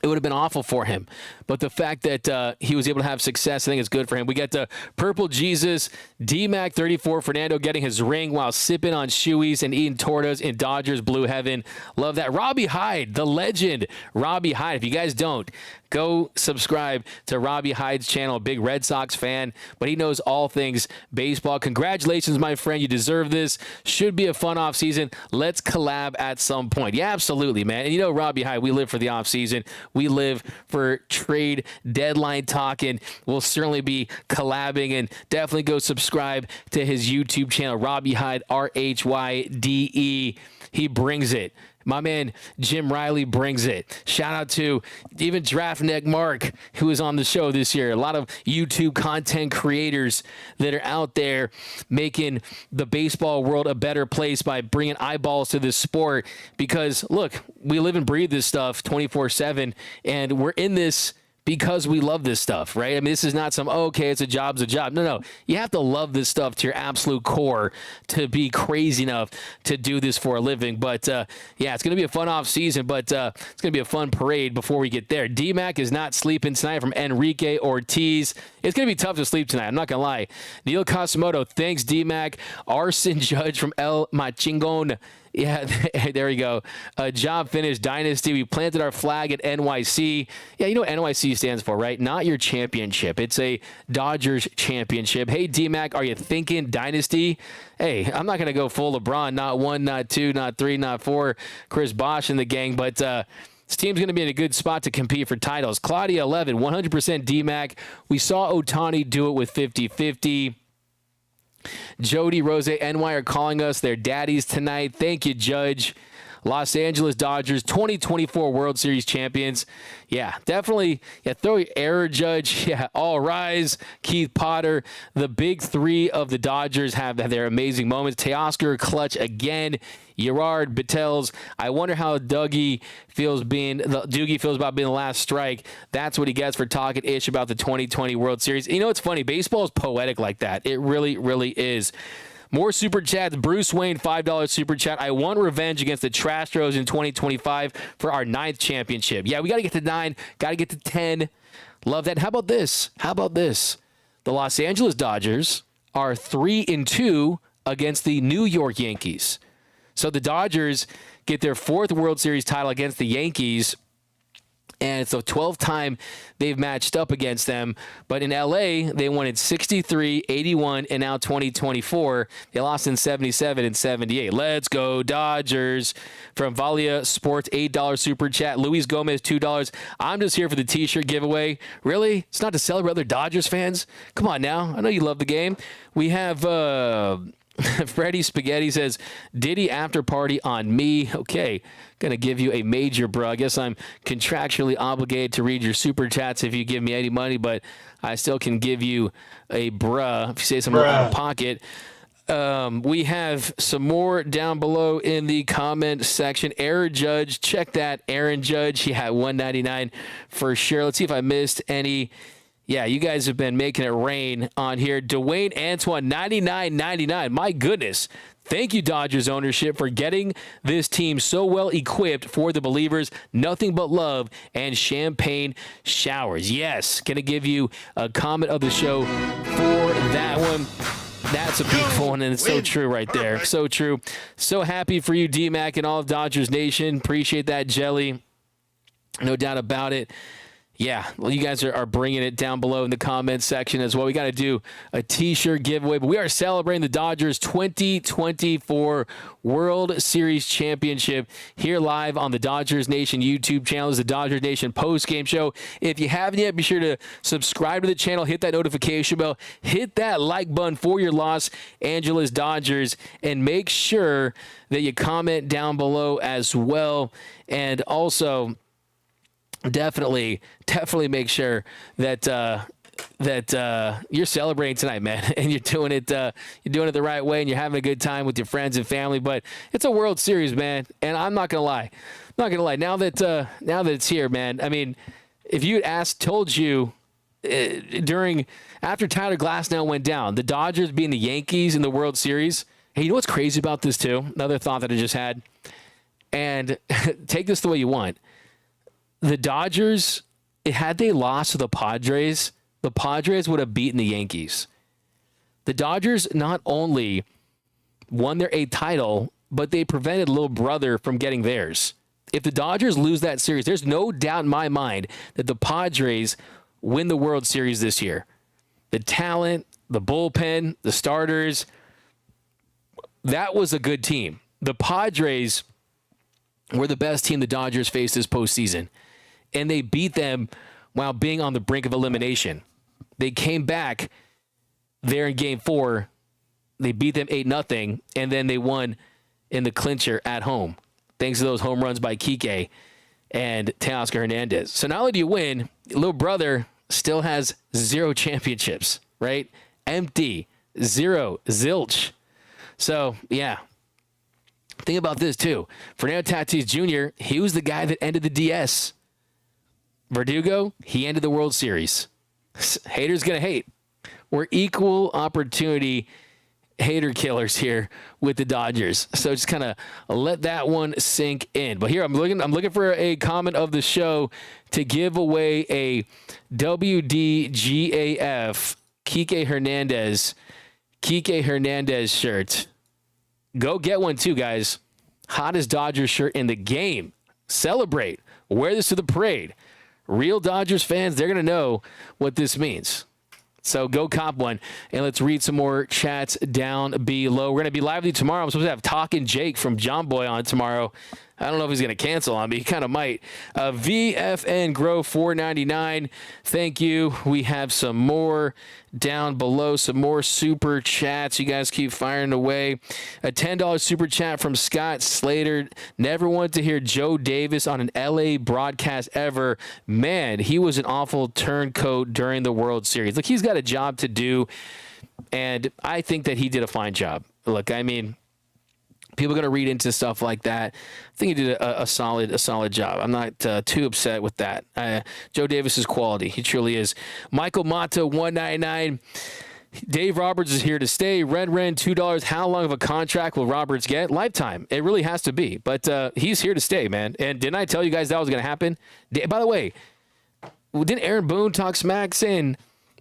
it would have been awful for him. But the fact that he was able to have success, I think is good for him. We got the Purple Jesus, D-Mac 34, Fernando getting his ring while sipping on shoeys and eating tortas in Dodgers Blue Heaven. Love that. Robbie Hyde, the legend, Robbie Hyde. If you guys don't, go subscribe to Robbie Hyde's channel, a big Red Sox fan, but he knows all things baseball. Congratulations, my friend. You deserve this. Should be a fun offseason. Let's collab at some point. Yeah, absolutely, man. And you know, Robbie Hyde, we live for the offseason. We live for trade deadline talk, and we'll certainly be collabing. And definitely go subscribe to his YouTube channel, Robbie Hyde, RHYDE. He brings it. My man Jim Riley brings it. Shout out to even Draftneck Mark, who was on the show this year. A lot of YouTube content creators that are out there making the baseball world a better place by bringing eyeballs to this sport. Because, look, we live and breathe this stuff 24/7, and we're in this because we love this stuff, right? I mean, this is not some, okay, it's a job's a job. No. You have to love this stuff to your absolute core to be crazy enough to do this for a living. But, yeah, it's going to be a fun off season, but it's going to be a fun parade before we get there. D-Mac is not sleeping tonight from Enrique Ortiz. It's going to be tough to sleep tonight. I'm not going to lie. Neil Casimoto, thanks, D-Mac. Arson Judge from El Machingon. Yeah, there we go. Job finished. Dynasty. We planted our flag at NYC. Yeah, you know what NYC stands for, right? Not your championship. It's a Dodgers championship. Hey, D-Mac, are you thinking Dynasty? Hey, I'm not going to go full LeBron. Not 1, not 2, not 3, not 4. Chris Bosh and the gang. But this team's going to be in a good spot to compete for titles. Claudia 11, 100% D-Mac. We saw Ohtani do it with 50-50. Jody, Rose, NY are calling us their daddies tonight. Thank you, Judge. Los Angeles Dodgers, 2024 World Series champions. Yeah, definitely. Yeah, throw your error, Judge. Yeah, all rise. Keith Potter. The big three of the Dodgers have their amazing moments. Teoscar clutch again. Gerard Battels. I wonder how Doogie feels about being the last strike. That's what he gets for talking ish about the 2020 World Series. You know, it's funny. Baseball is poetic like that. It really, really is. More super chats. Bruce Wayne, $5 super chat. I want revenge against the Trastros in 2025 for our 9th championship. Yeah, we got to get to 9. Got to get to 10. Love that. How about this? The Los Angeles Dodgers are 3-2 against the New York Yankees. So the Dodgers get their 4th World Series title against the Yankees, and it's the 12th time they've matched up against them. But in L.A., they won in 63, 81, and now 2024. They lost in 77 and 78. Let's go, Dodgers. From Valia Sports, $8 super chat. Luis Gomez, $2. I'm just here for the T-shirt giveaway. Really? It's not to celebrate other Dodgers fans? Come on now. I know you love the game. We have... Freddie Spaghetti says, Diddy after party on me. Okay, going to give you a major, bro. I guess I'm contractually obligated to read your super chats if you give me any money, but I still can give you a bruh if you say something out of pocket. We have some more down below in the comment section. Aaron Judge, check that. Aaron Judge, he had $1.99 for sure. Let's see if I missed any. Yeah, you guys have been making it rain on here. Dwayne Antoine, $99.99. My goodness. Thank you, Dodgers ownership, for getting this team so well equipped for the believers. Nothing but love and champagne showers. Yes, going to give you a comment of the show for that one. That's a beautiful one, and it's so true right there. So true. So happy for you, D-Mac, and all of Dodgers Nation. Appreciate that, Jelly. No doubt about it. Yeah, well, you guys are bringing it down below in the comments section as well. We got to do a T-shirt giveaway, but we are celebrating the Dodgers 2024 World Series Championship here live on the Dodgers Nation YouTube channel. This is the Dodgers Nation Postgame Show. If you haven't yet, be sure to subscribe to the channel, hit that notification bell, hit that like button for your Los Angeles Dodgers, and make sure that you comment down below as well. And also... Definitely make sure that you're celebrating tonight, man, and you're doing it the right way, and you're having a good time with your friends and family. But it's a World Series, man, and I'm not gonna lie. Now that it's here, man. I mean, if you had told you after Tyler Glasnow went down, the Dodgers being the Yankees in the World Series. Hey, you know what's crazy about this too? Another thought that I just had, and take this the way you want. the Dodgers, had they lost to the Padres would have beaten the Yankees. The Dodgers not only won their 8th title, but they prevented little brother from getting theirs. If the Dodgers lose that series, there's no doubt in my mind that the Padres win the World Series this year. The talent, the bullpen, the starters, that was a good team. The Padres were the best team the Dodgers faced this postseason, and they beat them while being on the brink of elimination. They came back there in Game 4. They beat them 8-0, and then they won in the clincher at home, thanks to those home runs by Kike and Teoscar Hernandez. So not only do you win, little brother still has 0 championships, right? Empty, 0, zilch. So, yeah. Think about this, too. Fernando Tatis Jr., he was the guy that ended the DS. Verdugo, he ended the World Series. Haters going to hate. We're equal opportunity hater killers here with the Dodgers. So just kind of let that one sink in. But here I'm looking for a comment of the show to give away a WDGAF Kike Hernandez shirt. Go get one too, guys. Hottest Dodgers shirt in the game. Celebrate. Wear this to the parade. Real Dodgers fans, they're going to know what this means. So go cop one, and let's read some more chats down below. We're going to be live with you tomorrow. I'm supposed to have Talkin' Jake from John Boy on tomorrow. I don't know if he's going to cancel on me. He kind of might. VFN Grow 499. Thank you. We have some more down below, some more super chats. You guys keep firing away. A $10 super chat from Scott Slater. Never wanted to hear Joe Davis on an LA broadcast ever. Man, he was an awful turncoat during the World Series. Look, he's got a job to do, and I think that he did a fine job. Look, I mean, people are going to read into stuff like that. I think he did a solid job. I'm not too upset with that. Joe Davis is quality. He truly is. Michael Mata, 199. Dave Roberts is here to stay. Ren, $2. How long of a contract will Roberts get? Lifetime. It really has to be. But he's here to stay, man. And didn't I tell you guys that was going to happen? By the way, didn't Aaron Boone talk smack saying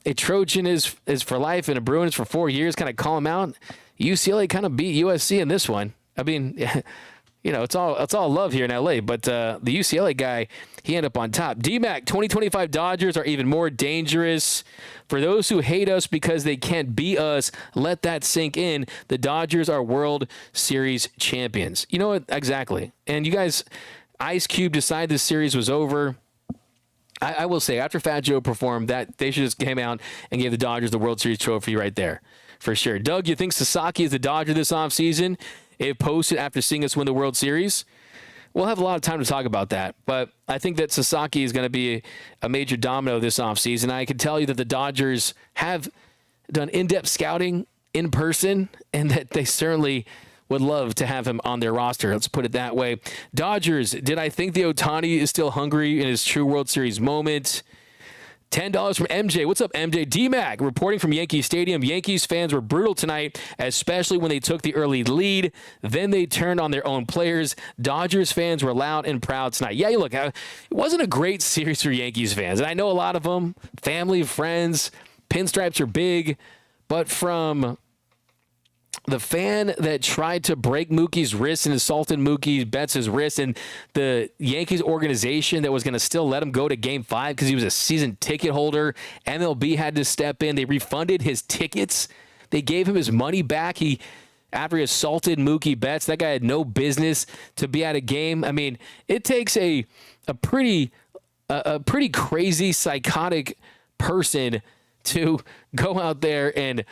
a Trojan is for life and a Bruin is for 4 years, kind of call him out? UCLA kind of beat USC in this one. I mean, you know, it's all love here in LA, but the UCLA guy, he ended up on top. DMAC, 2025 Dodgers are even more dangerous. For those who hate us because they can't beat us, let that sink in. The Dodgers are World Series champions. You know what? Exactly. And you guys, Ice Cube decided this series was over. I will say, after Fat Joe performed, that they should just came out and gave the Dodgers the World Series trophy right there, for sure. Doug, you think Sasaki is the Dodger this offseason? It posted after seeing us win the World Series. We'll have a lot of time to talk about that, but I think that Sasaki is going to be a major domino this offseason. I can tell you that the Dodgers have done in-depth scouting in person, and that they certainly would love to have him on their roster. Let's put it that way. Dodgers, did I think the Ohtani is still hungry in his true World Series moment? $10 from MJ. What's up, MJ? DMAC reporting from Yankee Stadium. Yankees fans were brutal tonight, especially when they took the early lead. Then they turned on their own players. Dodgers fans were loud and proud tonight. Yeah, look, it wasn't a great series for Yankees fans. And I know a lot of them, family, friends, pinstripes are big. But from the fan that tried to break Mookie's wrist and assaulted Mookie Betts' wrist, and the Yankees organization that was going to still let him go to Game 5 because he was a season ticket holder. MLB had to step in. They refunded his tickets. They gave him his money back. After he assaulted Mookie Betts, that guy had no business to be at a game. I mean, it takes a pretty crazy, psychotic person to go out there and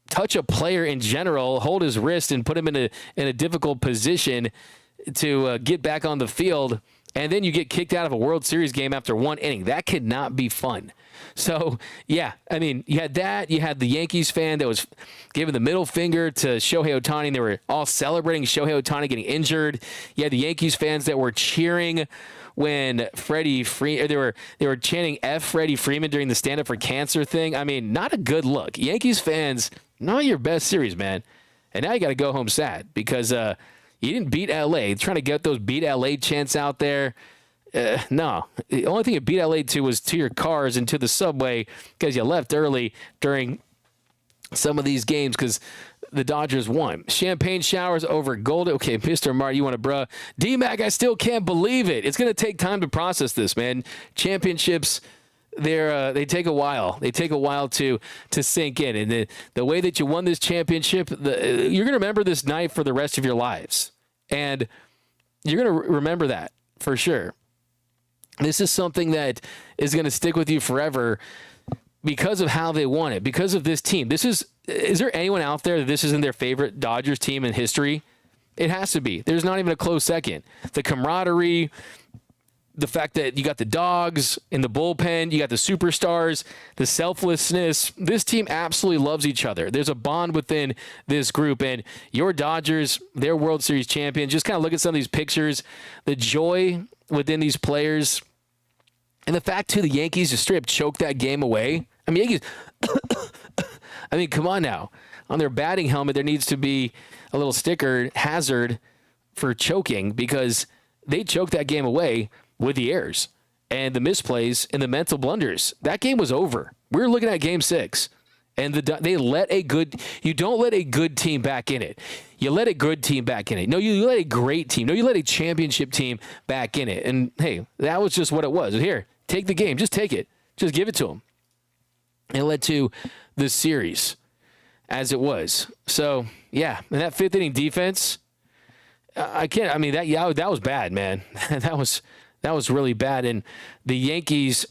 touch a player in general, hold his wrist, and put him in a difficult position to get back on the field, and then you get kicked out of a World Series game after one inning. That could not be fun. So, yeah, I mean, you had that. You had the Yankees fan that was giving the middle finger to Shohei Ohtani, and they were all celebrating Shohei Ohtani getting injured. You had the Yankees fans that were cheering when Freddie Freeman, they were chanting F Freddie Freeman during the Stand Up for Cancer thing. I mean, not a good look. Yankees fans, not your best series, man. And now you got to go home sad because you didn't beat LA. Trying to get those beat LA chants out there. No. The only thing you beat LA to was to your cars and to the subway because you left early during some of these games because the Dodgers won. Champagne showers over Golden. Okay, Mr. Martin, you want a bruh. D-Mac, I still can't believe it. It's going to take time to process this, man. Championships, they take a while. They take a while to sink in. And the way that you won this championship, you're going to remember this night for the rest of your lives. And you're going to remember that for sure. This is something that is going to stick with you forever because of how they won it, because of this team. Is there anyone out there that this isn't their favorite Dodgers team in history? It has to be. There's not even a close second. The camaraderie, the fact that you got the dogs in the bullpen, you got the superstars, the selflessness. This team absolutely loves each other. There's a bond within this group, and your Dodgers, they're World Series champions. Just kind of look at some of these pictures, the joy within these players, and the fact, too, the Yankees just straight up choked that game away. I mean, Yankees, I mean, come on now. On their batting helmet, there needs to be a little sticker, hazard, for choking because they choked that game away with the errors and the misplays and the mental blunders. That game was over. We were looking at Game 6, and they let you don't let a good team back in it. You let a good team back in it. No, you let a great team. No, you let a championship team back in it. And, hey, that was just what it was. Here, take the game. Just take it. Just give it to them. It led to the series as it was. So, yeah, and that fifth inning defense, that was bad, man. that was really bad. And the Yankees,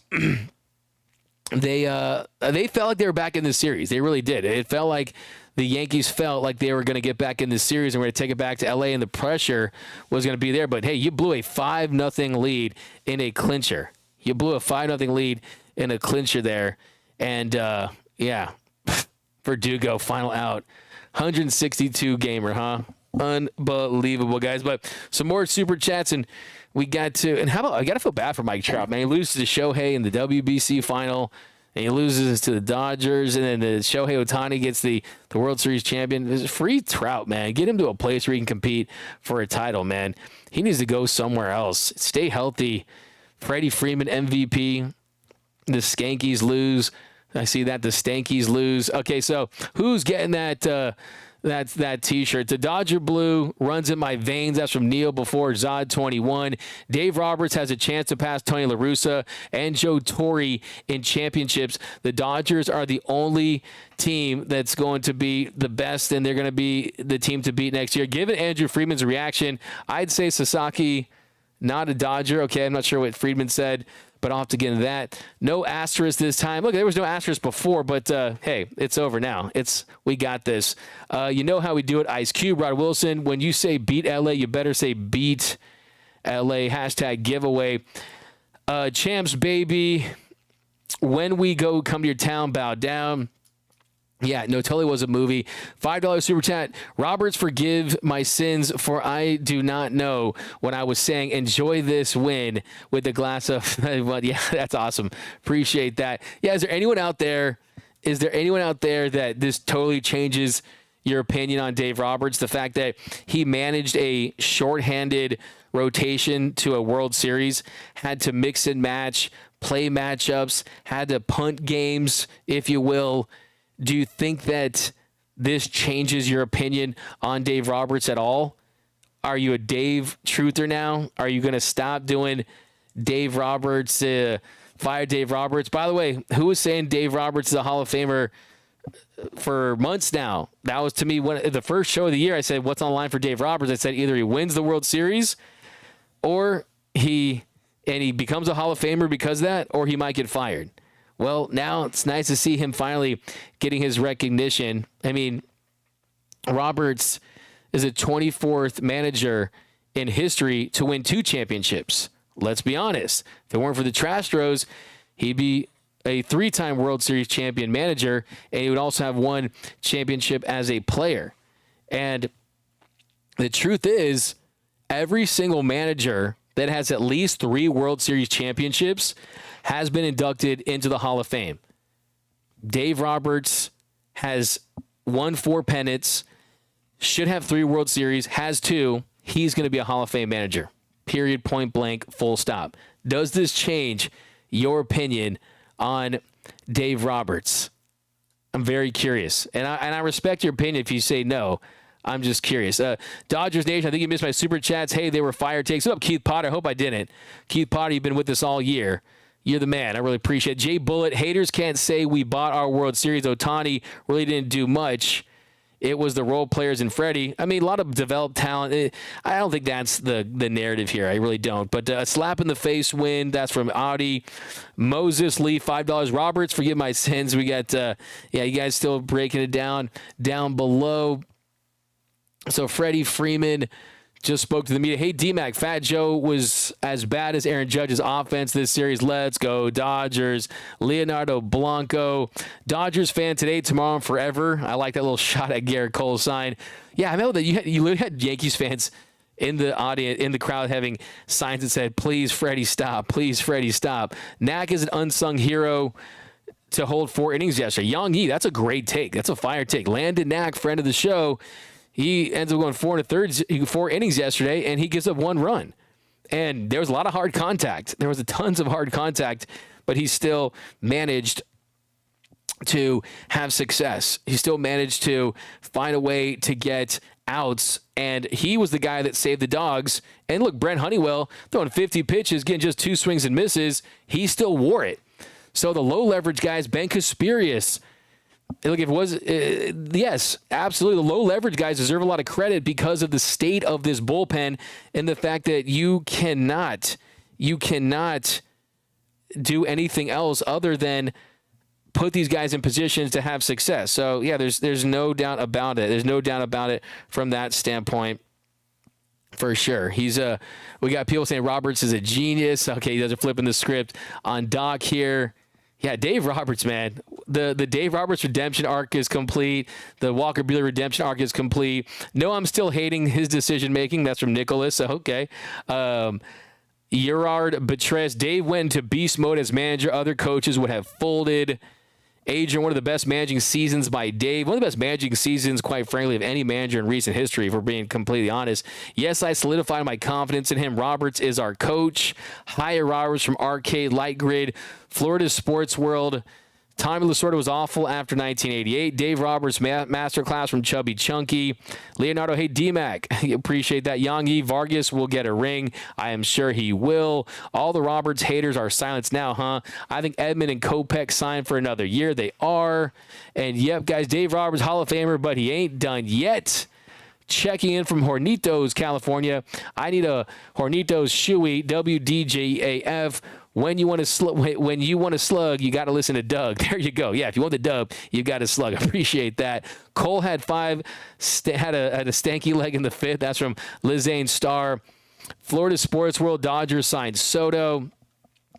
they felt like they were back in the series. They really did. It felt like the Yankees felt like they were going to get back in the series and we're going to take it back to LA, and the pressure was going to be there. But, hey, you blew a 5-0 lead in a clincher. You blew a 5-0 lead in a clincher there. And, yeah, Verdugo, final out. 162 gamer, huh? Unbelievable, guys. But some more super chats, and we got to, and how about, I got to feel bad for Mike Trout, man. He loses to Shohei in the WBC final, and he loses to the Dodgers, and then the Shohei Ohtani gets the World Series champion. It's free Trout, man. Get him to a place where he can compete for a title, man. He needs to go somewhere else. Stay healthy. Freddie Freeman, MVP. The Skankies lose. I see that the Stankies lose. Okay, so who's getting that T-shirt? The Dodger blue runs in my veins. That's from Neil before Zod 21. Dave Roberts has a chance to pass Tony La Russa and Joe Torre in championships. The Dodgers are the only team that's going to be the best, and they're going to be the team to beat next year. Given Andrew Friedman's reaction, I'd say Sasaki, not a Dodger. Okay, I'm not sure what Friedman said, but I'll have to get into that. No asterisk this time. Look, there was no asterisk before, but hey, it's over now. We got this. You know how we do it. Ice Cube, Rod Wilson. When you say beat LA, you better say beat LA. Hashtag giveaway. Champs, baby. When we go, come to your town, bow down. Yeah, no, totally was a movie. $5 super chat. Roberts, forgive my sins, for I do not know when I was saying enjoy this win with the glass of. Well, yeah, that's awesome. Appreciate that. Yeah, is there anyone out there that this totally changes your opinion on Dave Roberts? The fact that he managed a shorthanded rotation to a World Series, had to mix and match, play matchups, had to punt games, if you will. Do you think that this changes your opinion on Dave Roberts at all? Are you a Dave truther now? Are you going to stop doing Dave Roberts, fire Dave Roberts? By the way, who was saying Dave Roberts is a Hall of Famer for months now? That was, to me, the first show of the year. I said, what's on the line for Dave Roberts? I said either he wins the World Series or he becomes a Hall of Famer because of that, or he might get fired. Well, now it's nice to see him finally getting his recognition. I mean, Roberts is the 24th manager in history to win 2 championships. Let's be honest. If it weren't for the Astros, he'd be a 3-time World Series champion manager, and he would also have 1 championship as a player. And the truth is, every single manager that has at least 3 World Series championships has been inducted into the Hall of Fame. Dave Roberts has won 4 pennants, should have 3 World Series, has 2. He's going to be a Hall of Fame manager. period, point blank, full stop. Does this change your opinion on Dave Roberts? I'm very curious, and I respect your opinion if you say no. I'm just curious. Dodgers Nation, I think you missed my super chats. Hey, they were fire takes. What's up, Keith Potter? I hope I didn't. Keith Potter, you've been with us all year. You're the man. I really appreciate it. Jay Bullitt, haters can't say we bought our World Series. Ohtani really didn't do much. It was the role players and Freddie. I mean, a lot of developed talent. I don't think that's the narrative here. I really don't. But a slap in the face win. That's from Audi. Moses Lee, $5. Roberts, forgive my sins. We got, you guys still breaking it down below. So Freddie Freeman just spoke to the media. Hey, D-Mac, Fat Joe was as bad as Aaron Judge's offense this series. Let's go, Dodgers. Leonardo Blanco. Dodgers fan today, tomorrow, and forever. I like that little shot at Garrett Cole's sign. Yeah, I know that you literally had Yankees fans in the audience, in the crowd, having signs that said, please, Freddie, stop. Please, Freddie, stop. Knack is an unsung hero to hold 4 innings yesterday. Yang Yi, that's a great take. That's a fire take. Landon Knack, friend of the show. He ends up going 4 innings yesterday, and he gives up 1 run. And there was a lot of hard contact. There was tons of hard contact, but he still managed to have success. He still managed to find a way to get outs, and he was the guy that saved the Dogs. And look, Brent Honeywell throwing 50 pitches, getting just 2 swings and misses. He still wore it. So the low leverage guys, Ben Casperius, look, if it was, yes, absolutely. The low leverage guys deserve a lot of credit because of the state of this bullpen and the fact that you cannot do anything else other than put these guys in positions to have success. So yeah, there's no doubt about it. There's no doubt about it from that standpoint. For sure. We got people saying Roberts is a genius. Okay, you guys are flipping the script on Doc here. Yeah, Dave Roberts, man. The Dave Roberts redemption arc is complete. The Walker Buehler redemption arc is complete. No, I'm still hating his decision-making. That's from Nicholas. So, okay. Gerard Betres. Dave went into beast mode as manager. Other coaches would have folded. Adrian, one of the best managing seasons by Dave. One of the best managing seasons, quite frankly, of any manager in recent history, if we're being completely honest. Yes, I solidified my confidence in him. Roberts is our coach. Hire Roberts from Arcade Light Grid. Florida Sports World. Tommy Lasorda was awful after 1988. Dave Roberts masterclass from Chubby Chunky. Leonardo, hey, D-Mac. Appreciate that. Yang Yi Vargas will get a ring. I am sure he will. All the Roberts haters are silenced now, huh? I think Edmund and Kopech signed for another year. They are. And, yep, guys, Dave Roberts, Hall of Famer, but he ain't done yet. Checking in from Hornitos, California. I need a Hornitos Shoey, WDJAF. When you want to slug, you got to listen to Doug. There you go. Yeah, if you want the dub, you got to slug. Appreciate that. Cole had 5, had a stanky leg in the 5th. That's from Lizane Star. Florida Sports World. Dodgers signed Soto.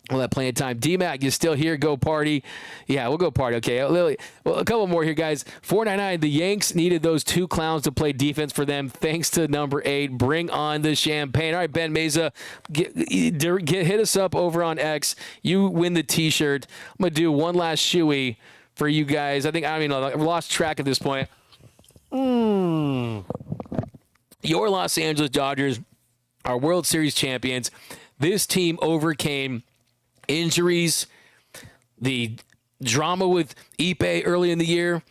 We'll have plenty of time. D-Mac, you still here? Go party. Yeah, we'll go party. Okay, well, a couple more here, guys. 499, the Yanks needed those 2 clowns to play defense for them. Thanks to number 8. Bring on the champagne. All right, Ben Meza, hit us up over on X. You win the T-shirt. I'm going to do one last shoey for you guys. I've lost track at this point. Your Los Angeles Dodgers are World Series champions. This team overcame injuries, the drama with Ippei early in the year,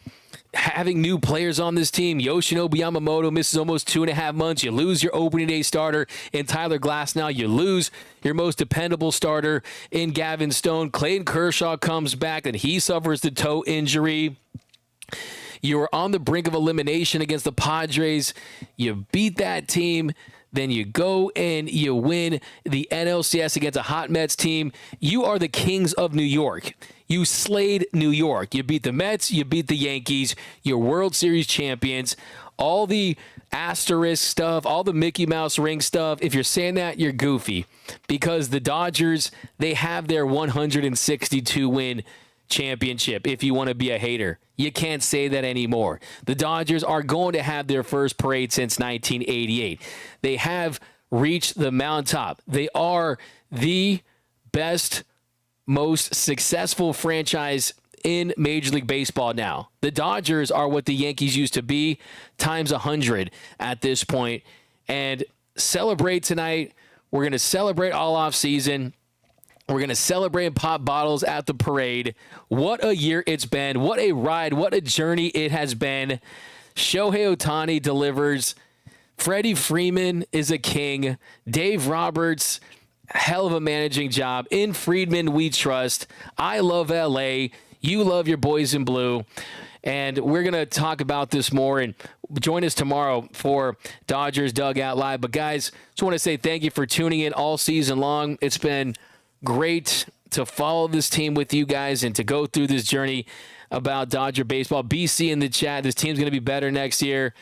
having new players on this team. Yoshinobu Yamamoto misses almost 2.5 months. You lose your opening day starter in Tyler Glasnow. You lose your most dependable starter in Gavin Stone. Clayton Kershaw comes back, and he suffers the toe injury. You were on the brink of elimination against the Padres. You beat that team. Then you go and you win the NLCS against a hot Mets team. You are the kings of New York. You slayed New York. You beat the Mets. You beat the Yankees. You're World Series champions. All the asterisk stuff, all the Mickey Mouse ring stuff, if you're saying that, you're goofy. Because the Dodgers, they have their 162-win championship. If you want to be a hater, you can't say that anymore. The Dodgers are going to have their first parade since 1988. They have reached the mountaintop. They are the best, most successful franchise in Major League Baseball now. The Dodgers are what the Yankees used to be times 100 at this point. And celebrate tonight We're going to celebrate all off season. We're going to celebrate and pop bottles at the parade. What a year it's been. What a ride. What a journey it has been. Shohei Ohtani delivers. Freddie Freeman is a king. Dave Roberts, hell of a managing job. In Friedman, we trust. I love L.A. You love your boys in blue. And we're going to talk about this more, and join us tomorrow for Dodgers Dugout Live. But, guys, just want to say thank you for tuning in all season long. It's been great to follow this team with you guys and to go through this journey about Dodger baseball. BC in the chat, this team's going to be better next year.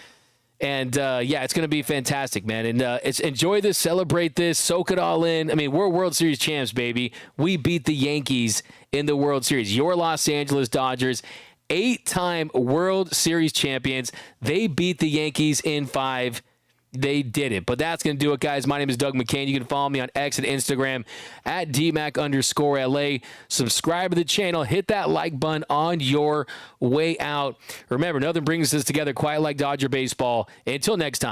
And, yeah, it's going to be fantastic, man. And enjoy this, celebrate this, soak it all in. I mean, we're World Series champs, baby. We beat the Yankees in the World Series. Your Los Angeles Dodgers, 8-time World Series champions. They beat the Yankees in 5. They did it. But that's going to do it, guys. My name is Doug McCain. You can follow me on X and Instagram at DMAC_LA. Subscribe to the channel. Hit that like button on your way out. Remember, nothing brings us together quite like Dodger baseball. Until next time.